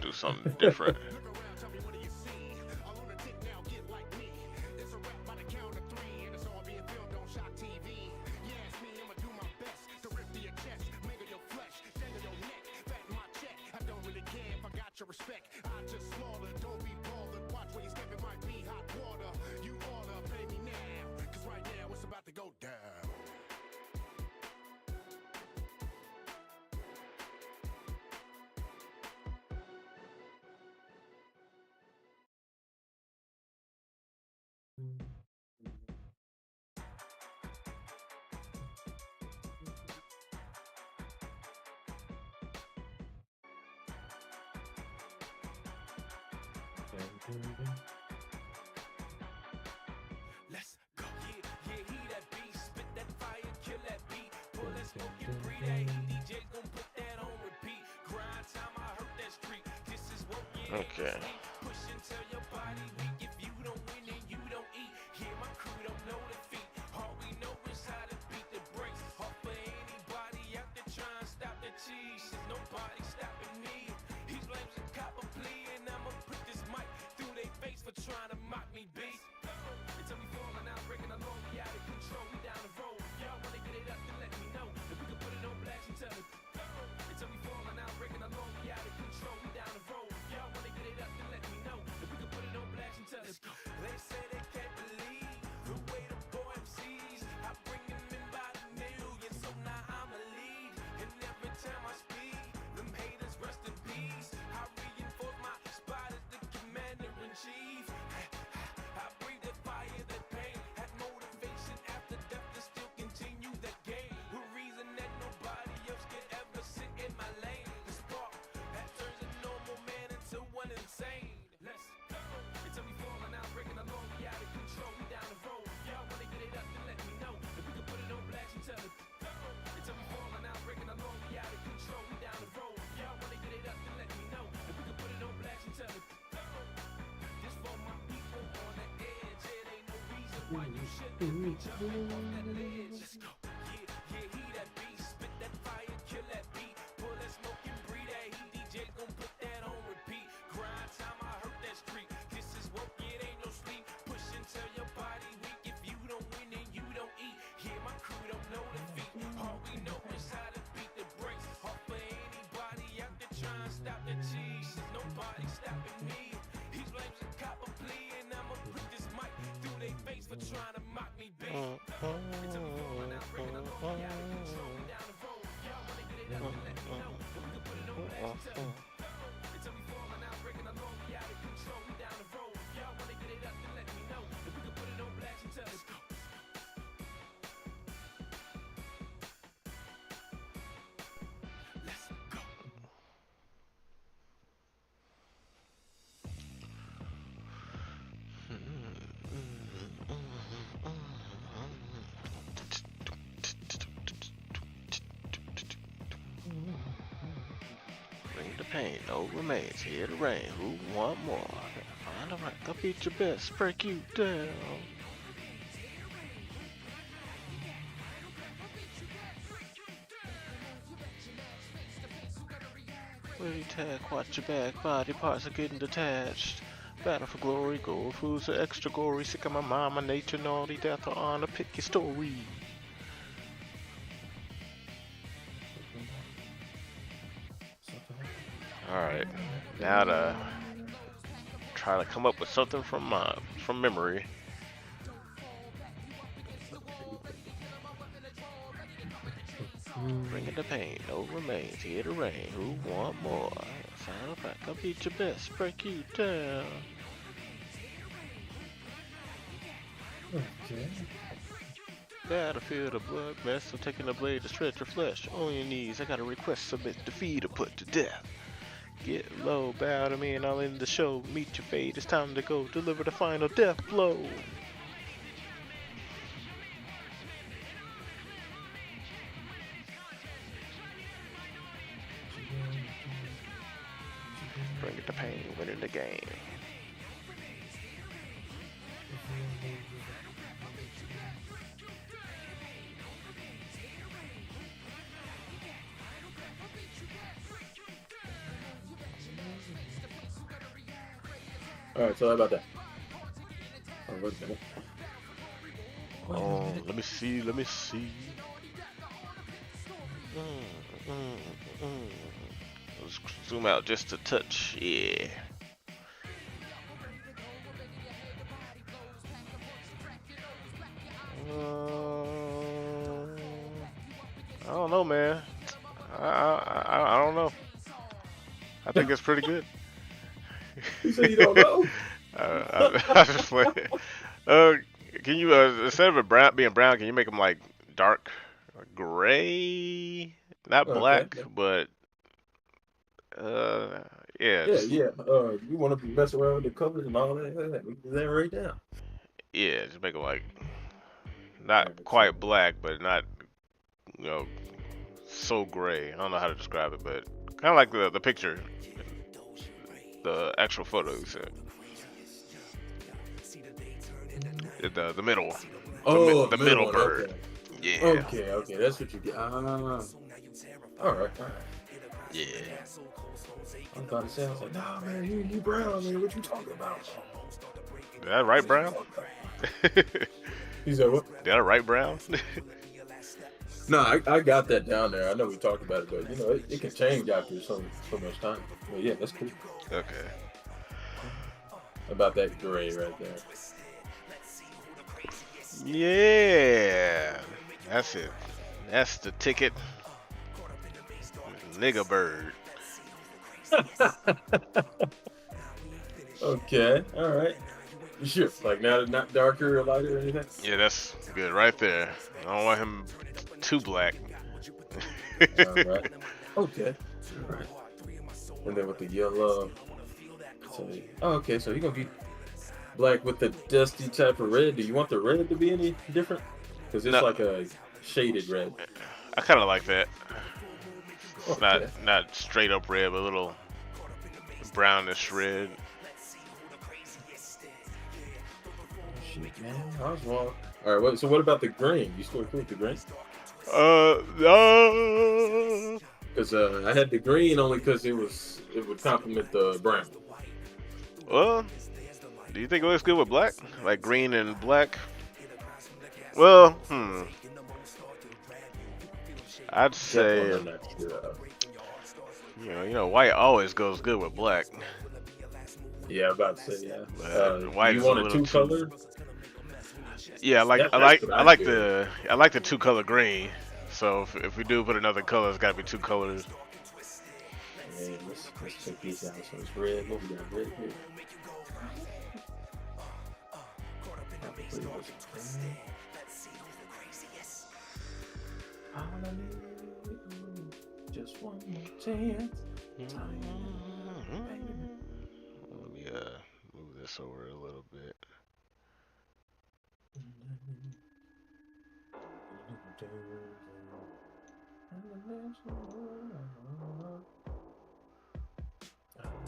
do something different. Look around, tell me what do you see? All on a dick now, get like me. It's a rap by the count of 3, and it's all being filmed on Shot TV. Yeah, it's me, I'ma do my best to rip to your chest, mangle your flesh, dangle your neck, fatten my check. I don't really care if I got your respect. I just slaughter, don't be bothered. Watch where you step, it might be hot water. You oughta pay me now, cause right now it's about to go down. Let's go. Yeah, he that beat, spit that fire, kill that beat. Pull that smoke and breathe that heat. DJ's gon' put that on repeat. Grind time, I hurt that street. This is what you Okay. push until your body weak. If you don't win, then you don't eat. Yeah, my crew don't know defeat. All we know is how to beat the brakes. Off for anybody out there trying to stop the cheese. There's nobody stopping me. He blames a copper plea, and I'ma put this mic through their face for trying to mock me, beast. Until we falling out, breaking along, we out of control, we down the road. Y'all wanna get it up, then let me know. If we can put it on blast and tell it. Until we falling out, breaking along, we out of control, we down the road. Y'all wanna get it up, then let me know. If we can put it on blast and tell it. They say they can't believe the way the boy MCs. I bring them in by the millions, so now I'm a lead. And every time I speak, them haters rest in peace. I reinforce my spot as the commander-in-chief. I breathe the fire, the pain, had motivation after death to still continue the game. The reason that nobody else can ever sit in my lane. The spark that turns a normal man into one insane. Let's go. Until we falling out, breaking along, we out of control, we down the road. Y'all wanna get it up, then let me know. If we can put it on blast and tell it. Until we falling out, breaking along, we out of control, we down the road. Y'all wanna get it up, then let me know. If we can put it on blast and tell it. This for my people on the edge. It ain't no reason why you shouldn't be jumping off that ledge. Let's go. Yeah, he that beat. Spit that fire, kill that beat. Pull that smoke and breathe that heat. DJ's gon' put that on repeat. Grind time, I hurt that street. This is work, it ain't no sleep. Push until your body weak. If you don't win, then you don't eat. Yeah, my crew don't know defeat. All we know is how to beat the brakes. Off for anybody out there trying to stop the cheese. There's nobody stopping me. He blames a copper plea, and I'ma put this mic through their face for trying to mock me, bitch. Until we falling out, breaking along, we out of control, we down the road. Y'all wanna get it up, then let me know. If we can put it on blast and tell it. Until we falling out, breaking along, we out of control, we down the road. Y'all wanna get it up, then let me know. If we can put it on blast and tell it. Let's go. Bring the pain, no remains, here to rain, who want more? Find a right, go beat your best, break you down. Where you tag, watch your back, body parts are getting detached. Battle for glory, gold foods are extra gory, sick of my mind, my nature, naughty, death or honor, pick your story. Alright, now to try to come up with something from memory. Bringing the pain, no remains, here to rain, who want more? Sign back, I'll beat your best, break you down. Okay. Battlefield of blood mess, I'm taking the blade to stretch your flesh. On your knees, I got a request, submit, defeat, or put to death. Get low, bow to me and I'll end the show. Meet your fate, it's time to go, deliver the final death blow. Bring it to pain, winning the game. All right, so how about that? Oh, wait a minute. Oh, let me see. Let me see. Let's zoom out just a touch. Yeah. I don't know, man. I don't know. I think it's pretty good. You say you don't know? I just play. Can you instead of being brown, can you make them like dark gray? Not Okay. black, but yeah, Yeah, yeah. You want to mess around with the colors and all that? We can do that right now. yeah, just make them like All not right, so, quite black, but not you know so gray. I don't know how to describe it, but kind of like the picture, the actual photos. The middle, oh, the middle one. bird. Okay. Yeah, Okay. That's what you get. All right. yeah. I thought it sounds like, nah, man, you brown, man. What you talking about? Did I write brown? He said what? Did I write brown? No, I got that down there. I know we talked about it, but you know, it can change after so much time. But yeah, that's cool. Okay. About that gray right there. Yeah, that's it. That's the ticket. Nigga bird. Okay, all right. You sure? Like not darker or lighter or anything? Yeah, that's good right there. I don't want him too black. All right. Okay. All right. And then with the yellow. Okay, so you're gonna be black with the dusty type of red. Do you want the red to be any different? Because it's No. like a shaded red. I kind of like that. It's Okay. not straight up red, but a little brownish red. Shit, man. I was wrong. All right. So what about the green? You still cool with the green? Because I had the green only because it would complement the brown. Well, do you think it looks good with black? Like green and black? Well, I'd say, Definitely not sure. you know, white always goes good with black. Yeah, I'm about to say yeah. White You is a want a little two-color? Yeah, That's what I I like do. the two color green. So if we do put another color, it's got to be two colors. Yeah, let's check these out. So it's red. What we got? Red here. Just one more chance. Let me move this over a little bit.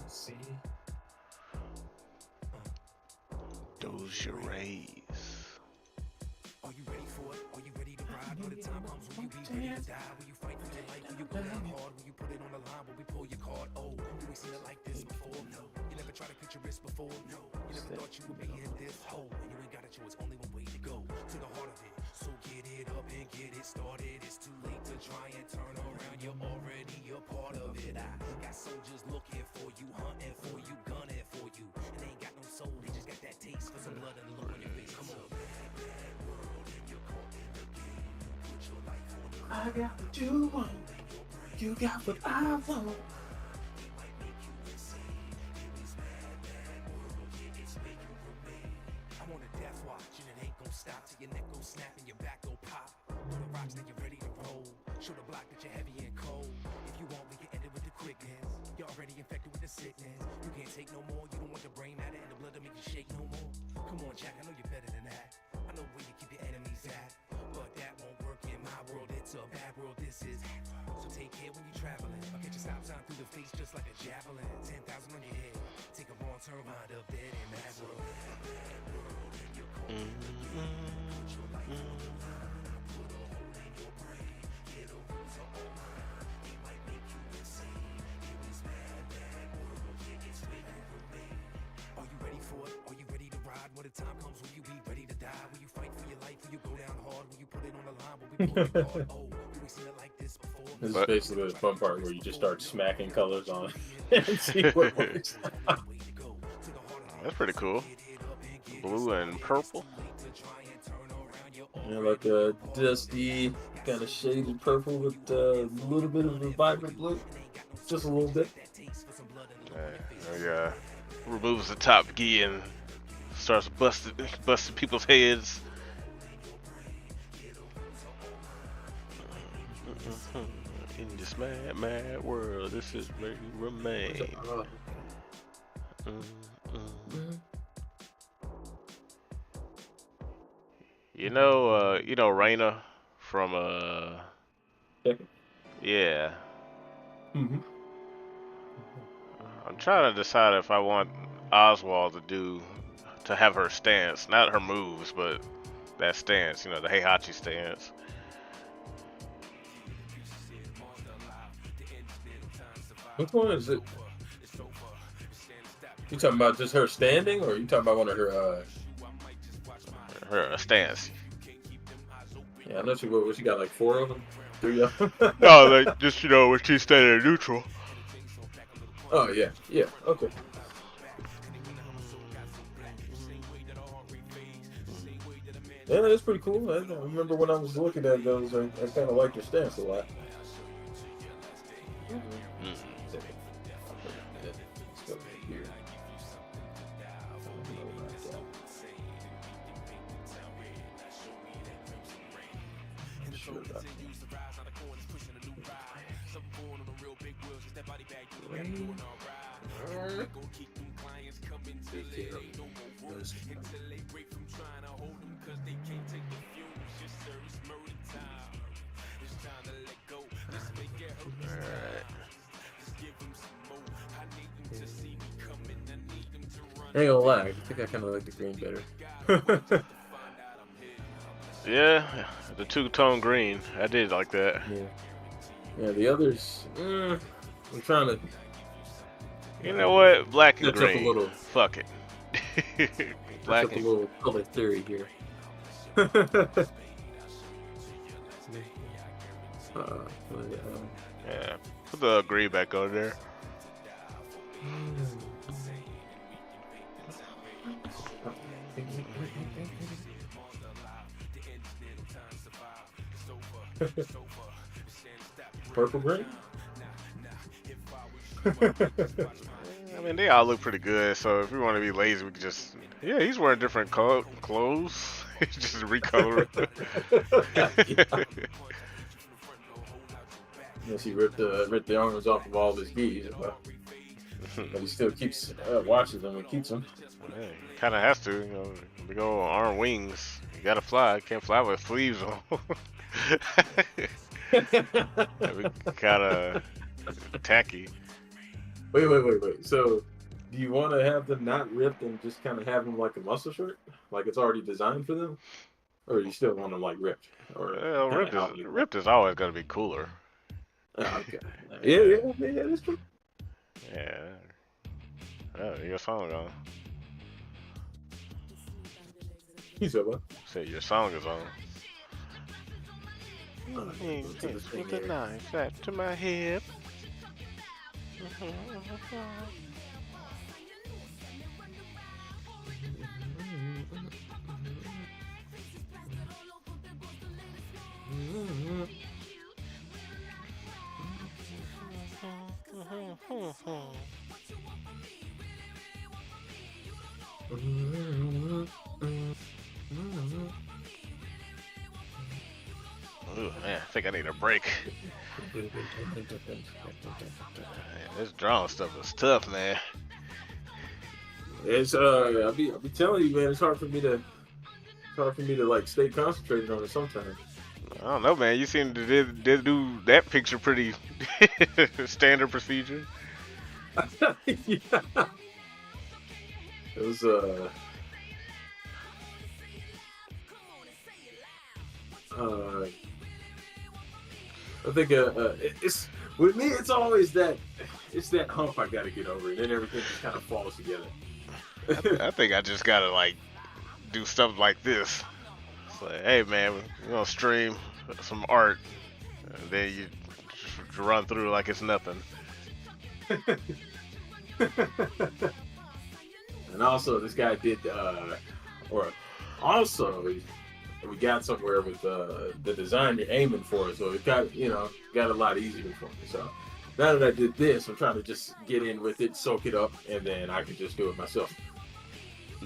See. Those your rays. Are you ready for it? Are you ready to ride? When the time comes, will you be ready to die? Will you fight for your life? Will you go down hard? Will you put it on the line? Will we pull your card? Oh, you ain't seen it like this before? No. You never tried to picture risk before? No. You never thought you would be in this hole. And you ain't got a choice, only one way to go. To the heart of it. So get it up and get it started. It's too late to try and turn around. You're already a part of it. I got soldiers looking for you, hunting for you, gunning for you. And they ain't got no soul, they just got that taste for some blood and the look on your face. Come on. I got what you want. You got what I want. I'm on a death watch and it ain't gon' stop till your neck go snap and your back go pop. Throw the rocks, then you're ready to roll. Show the block that you're heavy and cold. If you want, we can end it with the quickness. You're already infected with the sickness. You can't take no more. You don't want the brain matter and the blood to make you shake no more. Come on, Jack, I know you're better than that. I know where you keep your enemies at, but that won't work in my world. It's a bad world. This is so take care when you're traveling. I'll get your stop sign through through the face just like a javelin. 10,000 on your head. Take a wrong turn, wind up dead in that world. Are you ready for it? Are you ready to ride? When the time comes, will you be ready to die? Will you fight for your life? Will you go down hard? Will you put it on the line? Will we pull you hard? Oh, you ain't seen it like this before. This is But- basically the fun part where you just start smacking colors on it and see what works. That's pretty cool. Blue and purple. Yeah, like a dusty, kind of shaded purple with a little bit of a vibrant blue. Just a little bit. Yeah. Removes the top gear and starts busting people's heads. In this mad, mad world, this is where you remain. You know Raina from yeah. Mm-hmm. I'm trying to decide if I want Oswald to have her stance, not her moves, but that stance, the Heihachi stance. Which one is it? You talking about just her standing, or you talking about one of her? Her stance. Yeah, I know she got like 4 of them, 3 of them. No, like just when she's standing neutral. Oh yeah, okay. Yeah, that's pretty cool. I remember when I was looking at those, I kind of liked her stance a lot. I ain't gonna lie, I think I kind of like the green better. Yeah, the two-tone green. I did like that. Yeah, the others, I'm trying to... You know what? Black and That's up a green. little. Fuck it. Black That's up a and little color theory here. yeah. Put the gray back on there. Purple green? I mean, they all look pretty good. So if we want to be lazy, we can just he's wearing different clothes. Just recolor it. Yes, he ripped the arms off of all his geese, but he still keeps watches them and keeps them. Yeah, kind of has to, big old arm wings. You gotta fly. Can't fly with sleeves on. Kind of tacky. Wait. So, do you want to have them not ripped and just kind of have them like a muscle shirt, like it's already designed for them, or you still want them like ripped? Or Well, ripped is always gonna be cooler. Oh, okay. Yeah, that's true. Yeah. Oh, your song on. You said what? Say your song is on. With the knife back to my hip. Ooh, man, I think I need a break. Man, this drawing stuff is tough, man. It's I'll be telling you, man. It's hard for me to like stay concentrated on it sometimes. I don't know, man. You seem to did do that picture pretty standard procedure. Yeah. It was uh I think it's with me. It's always that it's that hump I got to get over, and then everything just kind of falls together. I think I just gotta like do stuff like this. It's like, hey man, we're gonna stream some art, and then you just run through like it's nothing. And also, this guy did, or also we got somewhere with the design you're aiming for, so it got got a lot easier for me. So now that I did this, I'm trying to just get in with it, soak it up, and then I can just do it myself.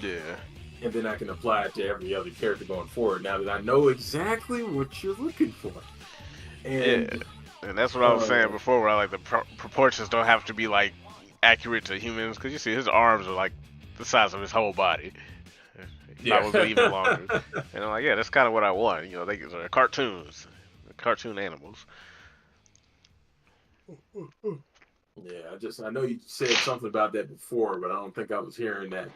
Yeah. And then I can apply it to every other character going forward. Now that I know exactly what you're looking for, Yeah. and And that's what I was saying before, where I like the proportions don't have to be like accurate to humans, because you see his arms are like the size of his whole body. Probably even longer. And I'm like, yeah, that's kind of what I want. You know, they're cartoons, cartoon animals. yeah, I know you said something about that before, but I don't think I was hearing that.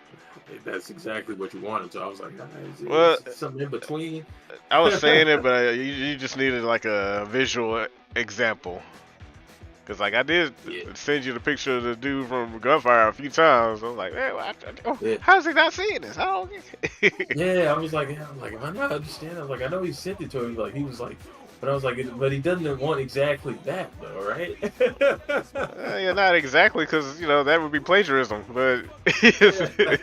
That's exactly what you wanted. So I was like, Well, is it something in between? I was saying it, but you just needed like a visual example. Cause like I did Yeah, send you the picture of the dude from Gunfire a few times. I was like, man, yeah, how's he not seeing this? How? yeah. I'm like, am I not understanding? I was like, I know he sent it to him. Like he was like, but I was like, but he doesn't want exactly that though, right? Yeah, not exactly, cause you know that would be plagiarism. But Yeah.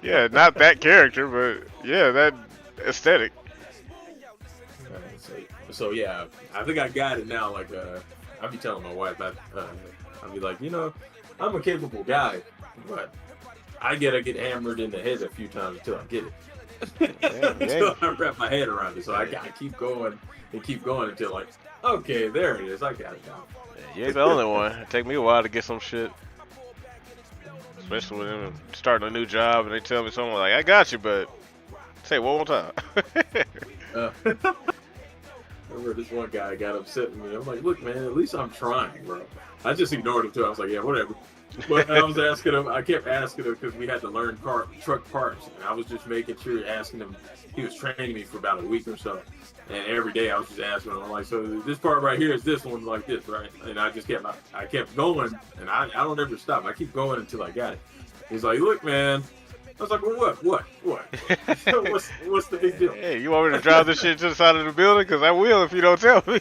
yeah, not that character, but yeah, that aesthetic. So yeah, I think I got it now. Like I'll be telling my wife, I'll be like, I'm a capable guy, but I gotta get hammered in the head a few times until I get it. Yeah, yeah, Until I wrap my head around it. So I gotta keep going and keep going until like, okay, there it is. I got it now. you ain't the only one. It take me a while to get some shit, especially when I'm starting a new job and they tell me something like, I got you, but say it one more time. I remember this one guy got upset with me. I'm like, look, man, at least I'm trying, bro. I just ignored him too. I was like, yeah, whatever. But I was asking him. I kept asking him because we had to learn truck parts, and I was just making sure, asking him. He was training me for about a week or so, and every day I was just asking him. I'm like, so this part right here is this one like this, right? And I kept going, and I don't ever stop. I keep going until I got it. He's like, look, man. I was like, well, what? What's the big deal? Hey, you want me to drive this shit to the side of the building? Cause I will if you don't tell me.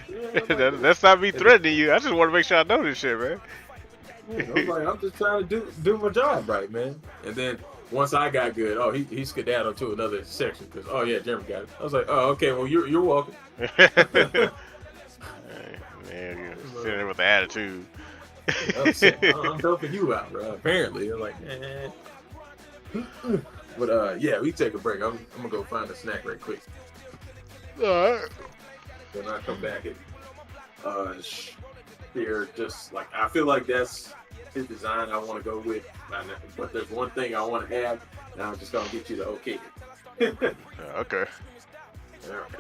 Yeah, I'm like, That's not me threatening you. I just want to make sure I know this shit, man. yeah, I was like, I'm just trying to do my job right, man. And then once I got good, oh, he skedaddled to another section because, oh yeah, Jeremy got it. I was like, oh, okay, well you're welcome. Hey, man, you're sitting there with the attitude. I'm helping you out, bro. Apparently, I'm like, eh. But yeah, we take a break. I'm gonna go find a snack right quick. Alright. Then I come back and here, just like I feel like that's his design I want to go with. But there's one thing I want to have, and I'm just gonna get you to okay it. Okay. All right.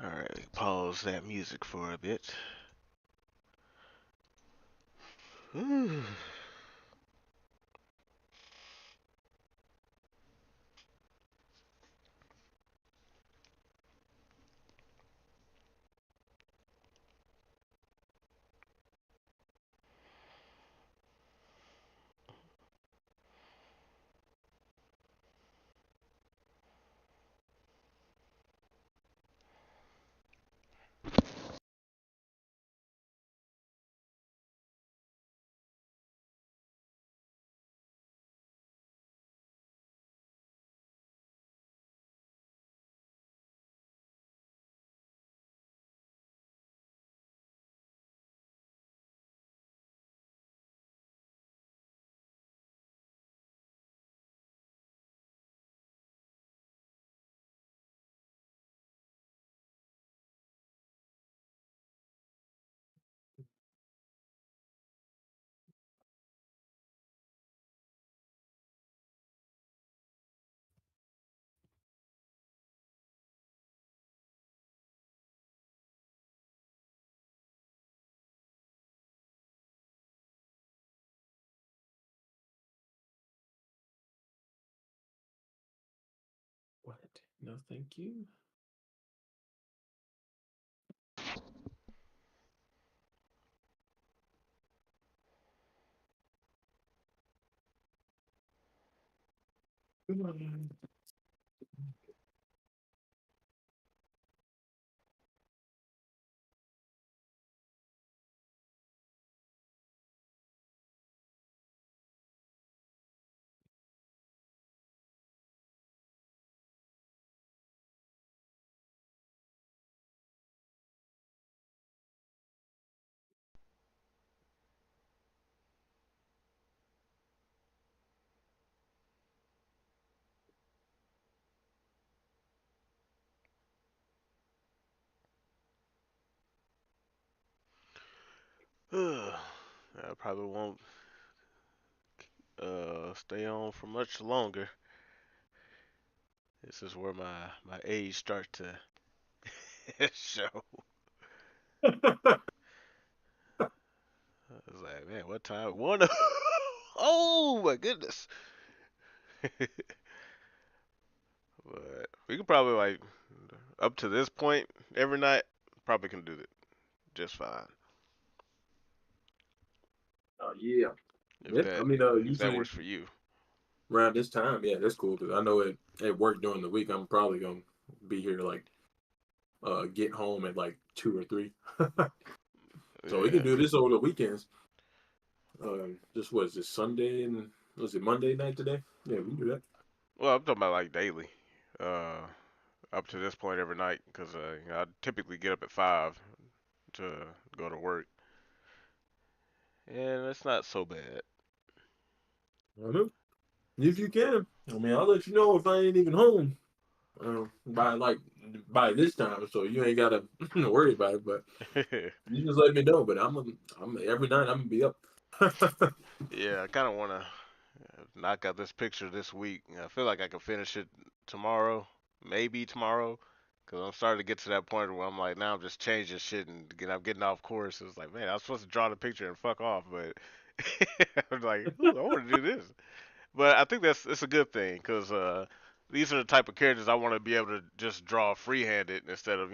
Alright, pause that music for a bit. No, thank you. Come on. I probably won't stay on for much longer. This is where my age starts to show. I was like, man, what time? One. Oh my goodness. But we could probably like up to this point every night. Probably can do it just fine. Oh yeah. If Yeah. I that mean, if that usually works for you. around this time, yeah, that's cool. Cause I know at work during the week, I'm probably gonna be here to like get home at like 2 or 3. So we can Yeah. do this over the weekends. Just what is this Sunday and was it Monday night today? Yeah, we can do that. Well, I'm talking about like daily. Uh, up to this point every night because I typically get up at 5 to go to work, and it's not so bad. I know. If you can, I mean, I'll let you know if I ain't even home by this time, so you ain't gotta worry about it. But you just let me know. But I'm every night I'm gonna be up. Yeah, I kind of want to knock out this picture this week. I feel like I can finish it tomorrow, maybe tomorrow, because I'm starting to get to that point where I'm like, now I'm just changing shit and I'm getting off course. It's like, man, I was supposed to draw the picture and fuck off, but I'm like, ooh, I want to do this. But I think that's it's a good thing because these are the type of characters I want to be able to just draw free-handed instead of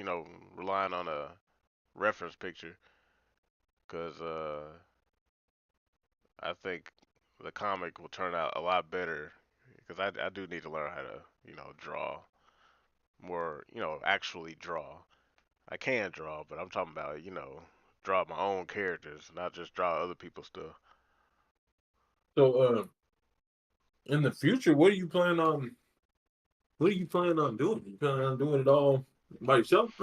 relying on a reference picture. Because I think the comic will turn out a lot better because I do need to learn how to draw more, actually draw. I can draw, but I'm talking about draw my own characters, not just draw other people's stuff. So, in the future, what are you planning on? What are you planning on doing? You planning on doing it all by yourself?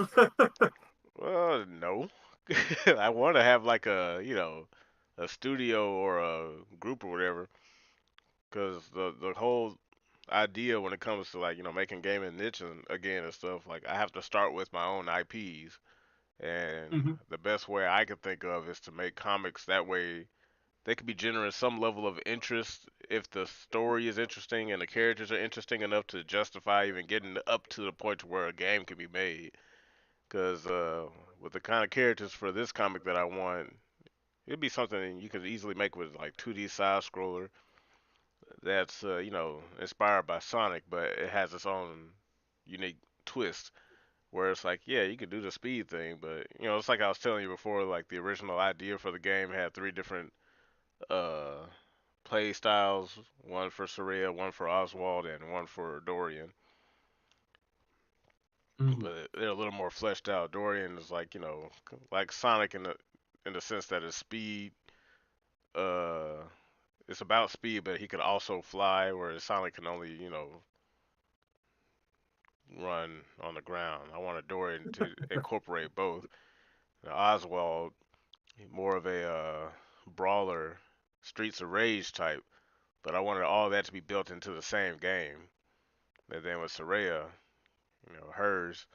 Well, no. I want to have like a studio or a group or whatever, because the whole idea when it comes to like making gaming niche and again and stuff like I have to start with my own IPs, and Hmm. the best way I can think of is to make comics that way they could be generating some level of interest if the story is interesting and the characters are interesting enough to justify even getting up to the point to where a game can be made. Because with the kind of characters for this comic that I want, it'd be something you could easily make with like 2D side scroller that's inspired by Sonic, but it has its own unique twist. Where it's like, yeah, you could do the speed thing, but it's like I was telling you before, like the original idea for the game had three different uh play styles, one for Soraya, one for Oswald, and one for Dorian. Hmm. But they're a little more fleshed out. Dorian is like, like Sonic in the sense that his speed, uh, it's about speed, but he could also fly, whereas Sonic can only, run on the ground. I wanted Dorian to incorporate both. Now, Oswald, more of a brawler, Streets of Rage type, but I wanted all that to be built into the same game. And then with Soraya, hers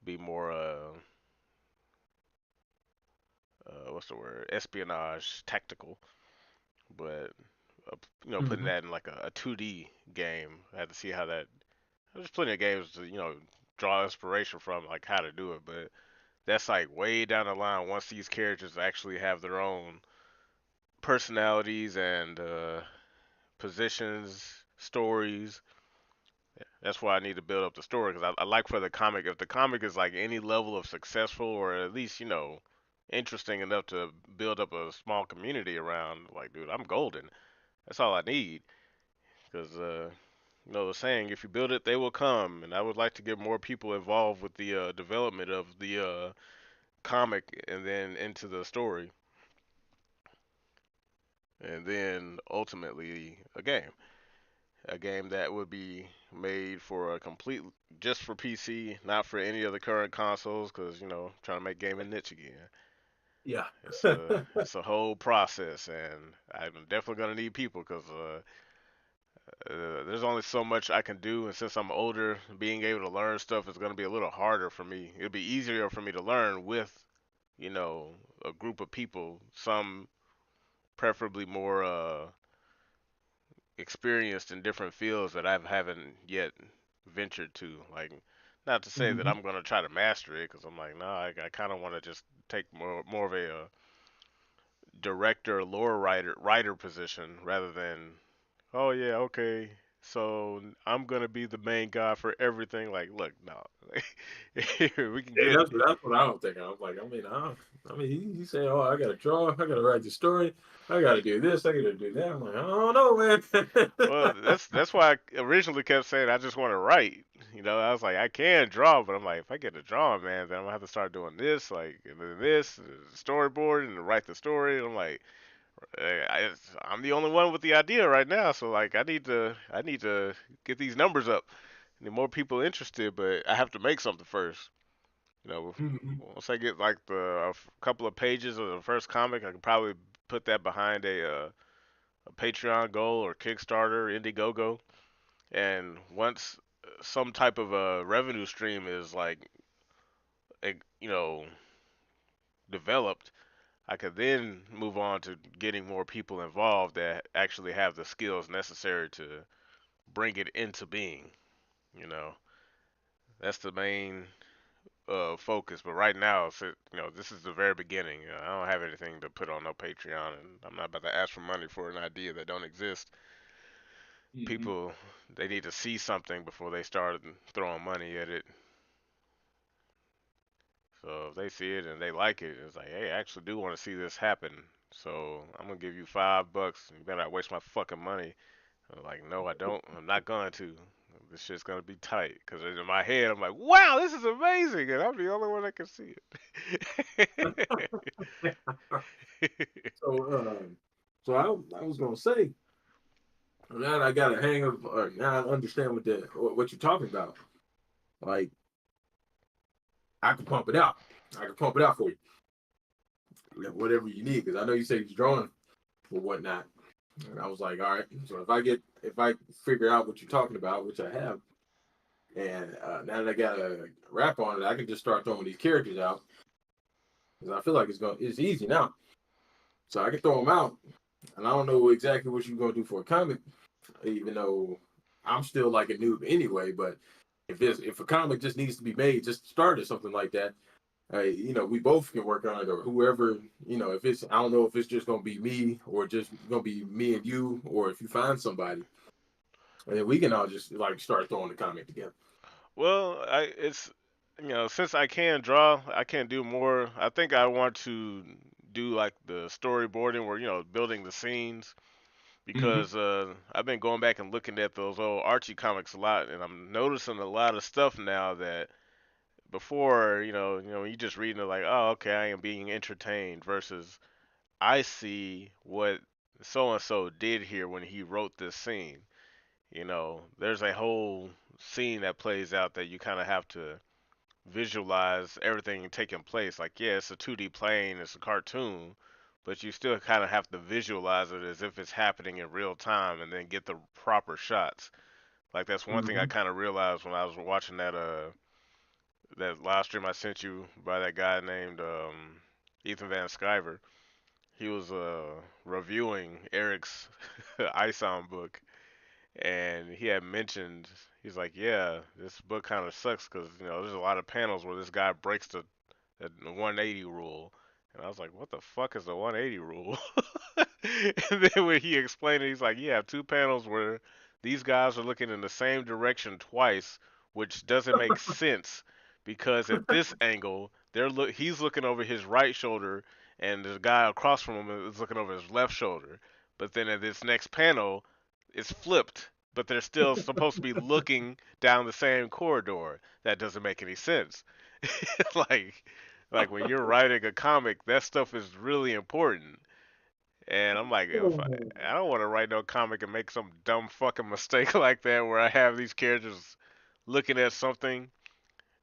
be more what's the word? Espionage, tactical, but putting Hmm. that in like a 2D game. I had to see how that. There's plenty of games to draw inspiration from, like how to do it, but that's like way down the line once these characters actually have their own personalities and positions, stories. That's why I need to build up the story because I like for the comic. If the comic is like any level of successful or at least interesting enough to build up a small community around, like dude, I'm golden. That's all I need. Because the saying, if you build it, they will come. And I would like to get more people involved with the development of the comic and then into the story, and then ultimately a game that would be made for a complete just for PC, not for any of the current consoles, because trying to make gaming niche again. Yeah. It's a whole process, and I'm definitely gonna need people because there's only so much I can do, and since I'm older, being able to learn stuff is gonna be a little harder for me. It'll be easier for me to learn with you know a group of people, some preferably more experienced in different fields that I haven't yet ventured to. Like, not to say that Hmm. I'm gonna try to master it, because I'm like, no, I kind of want to just take more of a director, lore writer position rather than, oh yeah, okay, so I'm gonna be the main guy for everything. Like, look, no, we can Yeah, get. that's what I don't think. I'm like, I mean, he said, "Oh, I gotta draw, I gotta write the story, I gotta do this, I gotta do that." I'm like, I don't know, Well, man. that's why I originally kept saying I just want to write. I was like, I can draw, but I'm like, if I get to draw, man, then I'm gonna have to start doing this, like, and then this storyboard, and write the story. And I'm like, I'm the only one with the idea right now, so like, I need to get these numbers up. I need more people interested, but I have to make something first. Mhm. Once I get like couple of pages of the first comic, I can probably put that behind a Patreon goal or Kickstarter, Indiegogo. And once some type of a revenue stream is like, eh, you know, developed, I could then move on to getting more people involved that actually have the skills necessary to bring it into being. You know, that's the main focus. But right now, this is the very beginning. I don't have anything to put on no Patreon, and I'm not about to ask for money for an idea that don't exist. Mhm. People, they need to see something before they start throwing money at it. So if they see it and they like it, it's like, hey, I actually do want to see this happen. So I'm gonna give you $5. You better not waste my fucking money. I'm like, no, I don't. I'm not going to. This shit's gonna be tight. Cause in my head, I'm like, wow, this is amazing, and I'm the only one that can see it. So, so I was gonna say, now that I got a hang of, or now I understand what you're talking about. Like, I can pump it out. I can pump it out for you, whatever you need. Because I know you say you're drawing or whatnot. And I was like, all right. So if I figure out what you're talking about, which I have, and now that I got a rap on it, I can just start throwing these characters out. Because I feel like it's easy now. So I can throw them out, and I don't know exactly what you're gonna do for a comic, even though I'm still like a noob anyway. But if a comic just needs to be made, just start or something like that. We both can work on it, or whoever. If it's I don't know if it's just gonna be me or just gonna be me and you, or if you find somebody, and then we can all just like start throwing the comic together. Well, it's since I can draw, I can do more. I think I want to do like the storyboarding where building the scenes Mm-hmm. because I've been going back and looking at those old Archie comics a lot, and I'm noticing a lot of stuff now that before, you just reading it like, oh, okay, I am being entertained versus I see what so and so did here when he wrote this scene. There's a whole scene that plays out that you kind of have to visualize everything taking place. Like, yeah, it's a 2D plane, it's a cartoon, but you still kind of have to visualize it as if it's happening in real time and then get the proper shots. Like that's one thing I Mm-hmm. kind of realized when I was watching that live stream I sent you by that guy named Ethan Van Sciver. He was reviewing Eric's ISOM book, and he had mentioned he's like, yeah, this book kind of sucks because there's a lot of panels where this guy breaks the 180 rule, and I was like, what the fuck is the 180 rule? And then when he explained it, he's like, you have two panels where these guys are looking in the same direction twice, which doesn't make sense because at this angle, he's looking over his right shoulder, and the guy across from him is looking over his left shoulder. But then at this next panel, it's flipped, but they're still supposed to be looking down the same corridor. That doesn't make any sense. like, like when you're writing a comic, that stuff is really important. And I'm like, if I don't want to write no comic and make some dumb fucking mistake like that where I have these characters looking at something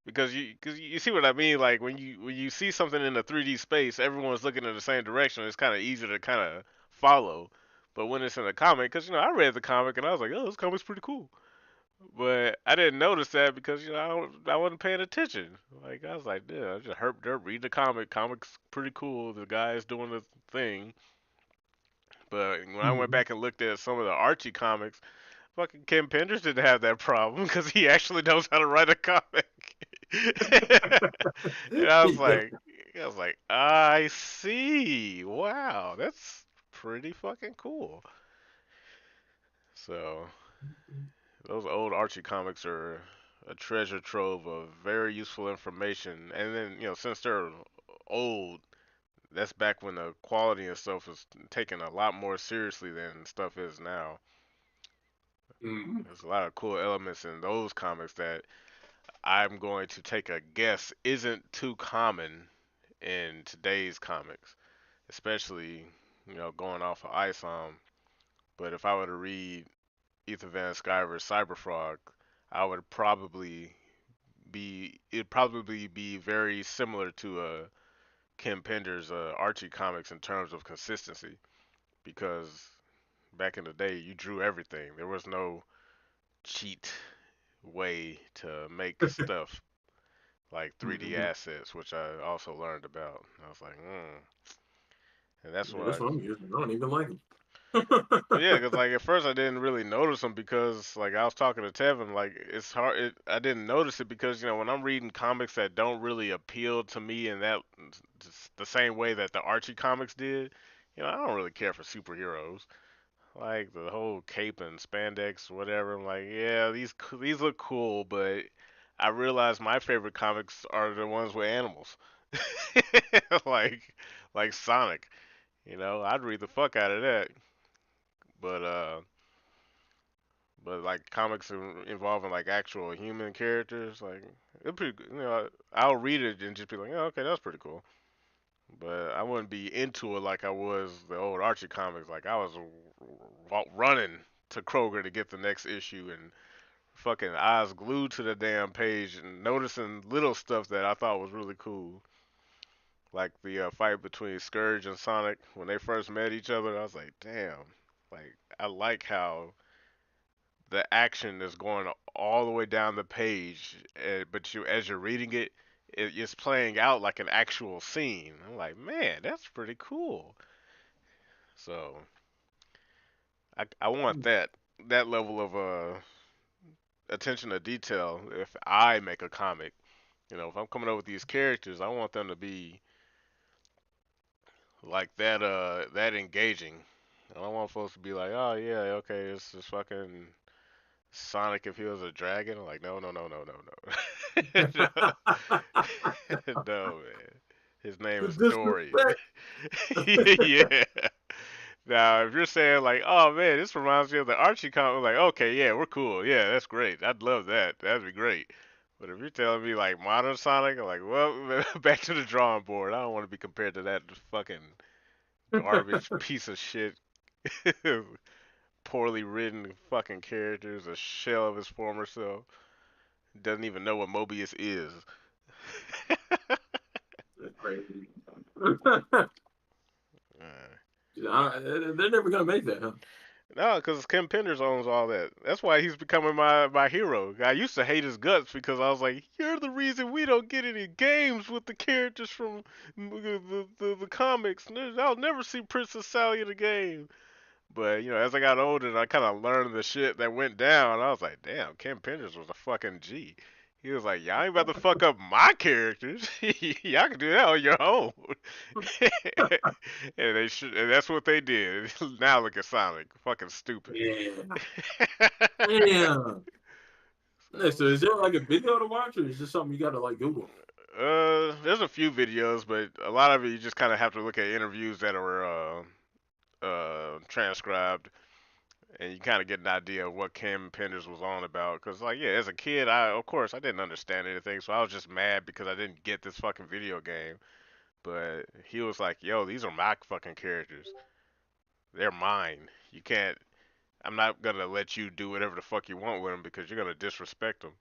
because you see what I mean. Like when you see something in a 3D space, everyone's looking in the same direction. It's kind of easy to kind of follow. But when it's in a comic, because I read the comic and I was like, oh, this comic's pretty cool. But I didn't notice that because I wasn't paying attention. Like I was like, yeah, I just herp derp read the comic. Comic's pretty cool. The guy is doing the thing. But when I went Mhm. back and looked at some of the Archie comics, fucking Ken Penders didn't have that problem because he actually knows how to write a comic. And Yeah. I was like, I see. Wow, that's pretty fucking cool. So those old Archie comics are a treasure trove of very useful information. And then since they're old, that's back when the quality and stuff was taken a lot more seriously than stuff is now. Mhm. There's a lot of cool elements in those comics that I'm going to take a guess isn't too common in today's comics, especially going off of ISOM. But if I were to read Ethan Van Sciver's Cyberfrog, I would probably it'd probably be very similar to Ken Pender's Archie comics in terms of consistency because back in the day you drew everything. There was no cheat way to make stuff like 3D Mhm. assets, which I also learned about. I was like, and that's Yeah, that's why. what I'm using. I don't even like them. Well, yeah, because like at first I didn't really notice them because like I was talking to Tevin, like it's hard. I didn't notice it because when I'm reading comics that don't really appeal to me in that the same way that the Archie comics did, I don't really care for superheroes. Like the whole cape and spandex, whatever. I'm like, yeah, these look cool, but I realize my favorite comics are the ones with animals, like like Sonic. I'd read the fuck out of that. But like comics involving like actual human characters, like it pretty. I'll read it and just be like, oh, okay, that's pretty cool. But I wouldn't be into it like I was the old Archie comics. Like I was running to Kroger to get the next issue and fucking eyes glued to the damn page and noticing little stuff that I thought was really cool. Like the fight between Scourge and Sonic when they first met each other. I was like, damn. Like I like how the action is going all the way down the page, but as you're reading it, it's playing out like an actual scene. I'm like, man, that's pretty cool. So I want that level of attention to detail if I make a comic. If I'm coming up with these characters, I want them to be like that engaging. I don't want folks to be like, oh yeah, okay, it's just fucking Sonic if he was a dragon. I'm like, no, no, no, no, no, no. No, man. His name The is Dorian. disrespect. Yeah. Now, if you're saying like, oh man, this reminds me of the Archie comic, like, okay, yeah, we're cool. Yeah, that's great. I'd love that. That'd be great. But if you're telling me like modern Sonic, I'm like, well, back to the drawing board. I don't want to be compared to that fucking garbage piece of shit. Poorly written fucking characters, a shell of his former self. Doesn't even know what Mobius is. That's crazy. Uh, They're never gonna make that, huh? No, because Kim Penders owns all that. That's why he's becoming my hero. I used to hate his guts because I was like, you're the reason we don't get any games with the characters from the comics. I'll never see Princess Sally in a game. But, as I got older and I kind of learned the shit that went down, I was like, damn, Kim Penders was a fucking G. He was like, y'all ain't about to fuck up my characters. Y'all can do that on your own. And that's what they did. Now look at Sonic, fucking stupid. Yeah. Damn. Yeah, so is there like a video to watch, or is this something you gotta like Google? There's a few videos, but a lot of it you just kind of have to look at interviews that are transcribed, and you kind of get an idea of what Cam Penders was on about. Cause like, yeah, as a kid, of course I didn't understand anything, so I was just mad because I didn't get this fucking video game. But he was like, "Yo, these are my fucking characters. They're mine. You can't. I'm not gonna let you do whatever the fuck you want with them because you're gonna disrespect them."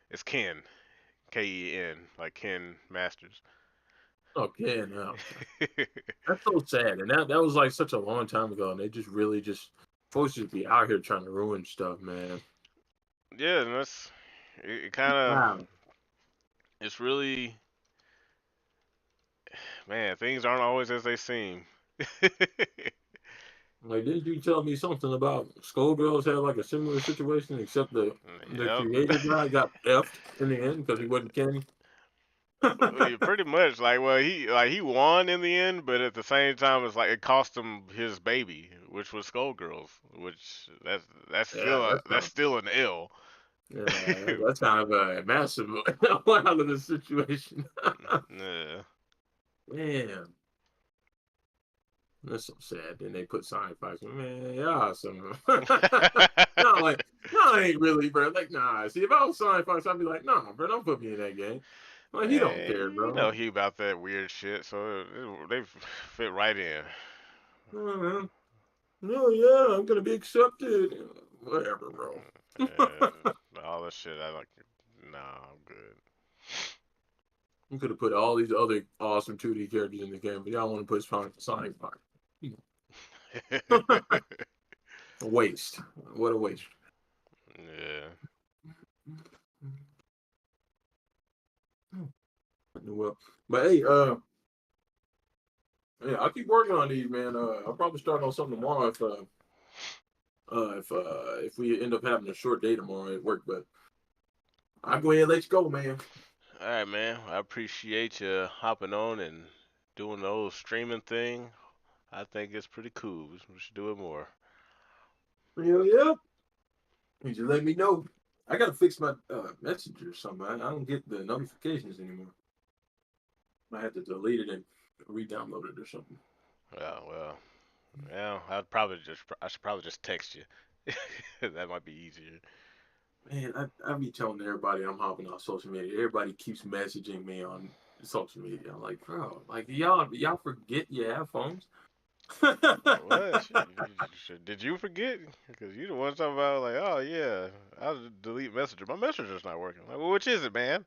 It's Ken, Ken, like Ken Masters. Okay, now that's so sad, and that was like such a long time ago, and they just really just folks just be out here trying to ruin stuff, man. Yeah, and it kind of Wow. it's really, man, things aren't always as they seem. Like, didn't you tell me something about Skullgirls had like a similar situation, except the Yep. creator guy got effed in the end because he wasn't Kenny? Yeah, pretty much like, well, he won in the end, but at the same time it's like it cost him his baby, which was Skullgirls, which Yeah, that's still an L. that's kind of a massive out of the situation. Yeah. Man, that's so sad. Then they put Sonic Fox. Man, yeah, awesome. No, like, no, it ain't really, bro. Like, nah. See, if I was Sonic Fox, I'd be like, nah, bro, don't put me in that game. Like, he don't Man, care, you bro. know he about that weird shit, so they fit right in. Uh, no, yeah, I'm gonna be accepted. Whatever, bro. All this shit, I like. Nah, I'm good. You could have put all these other awesome 2D characters in the game, but y'all want to put Sonic Fox. A waste. What a waste. Yeah. Well, but hey, yeah, I'll keep working on these, man. I'll probably start on something tomorrow if we end up having a short day tomorrow at work. But I'll go ahead and let you go, man. All right, man. I appreciate you hopping on and doing the whole streaming thing. I think it's pretty cool. We should do it more. Hell yeah. You just let me know. I gotta fix my messenger or something. I don't get the notifications anymore. I had to delete it and re-download it or something. Well, yeah. I should probably just text you. That might be easier. Man, I be telling everybody I'm hopping on social media. Everybody keeps messaging me on social media. I'm like, bro, like y'all forget you have phones. What? Did you forget? Because you the one talking about like, oh yeah, I'll delete Messenger. My Messenger's not working. Like, well, which is it, man?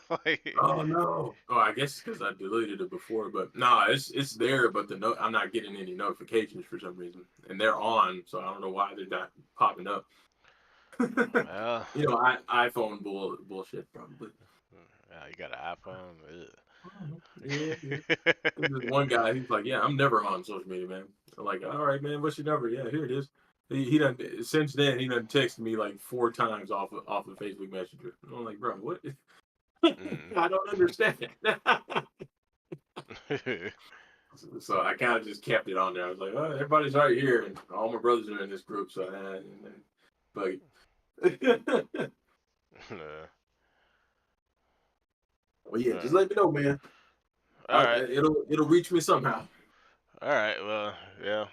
Like, Oh no! Oh, I guess because I deleted it before, but no, it's there. But I'm not getting any notifications for some reason, and they're on, so I don't know why they're not popping up. well, iPhone bullshit probably. you got an iPhone. Yeah, yeah. Ugh. There's one guy. He's like, yeah, I'm never on social media, man. I'm like, all right, man. What's your number? Yeah, here it is. He done since then. He done texted me like 4 times off of Facebook Messenger. I'm like, bro, what? Mm. I don't understand. So I kind of just kept it on there. I was like, oh, everybody's right here, and all my brothers are in this group. So, but Nah. well, yeah, just Alright. let me know, man. Alright. It'll reach me somehow. Alright. Well, yeah.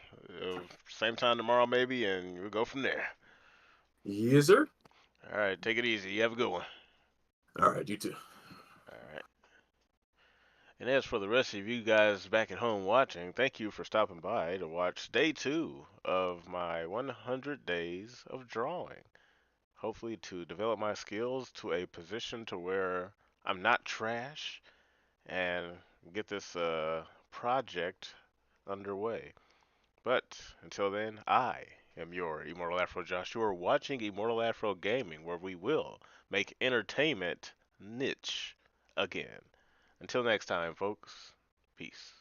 Same time tomorrow, maybe, and we'll go from there. Yes, sir. Alright. Take it easy. You have a good one. All right, you too. Alright. And as for the rest of you guys back at home watching, thank you for stopping by to watch day 2 of my 100 days of drawing. Hopefully to develop my skills to a position to where I'm not trash and get this project underway. But until then, I am your Immortal Afro Josh. You are watching Immortal Afro Gaming, where we will make entertainment niche again. Until next time, folks, peace.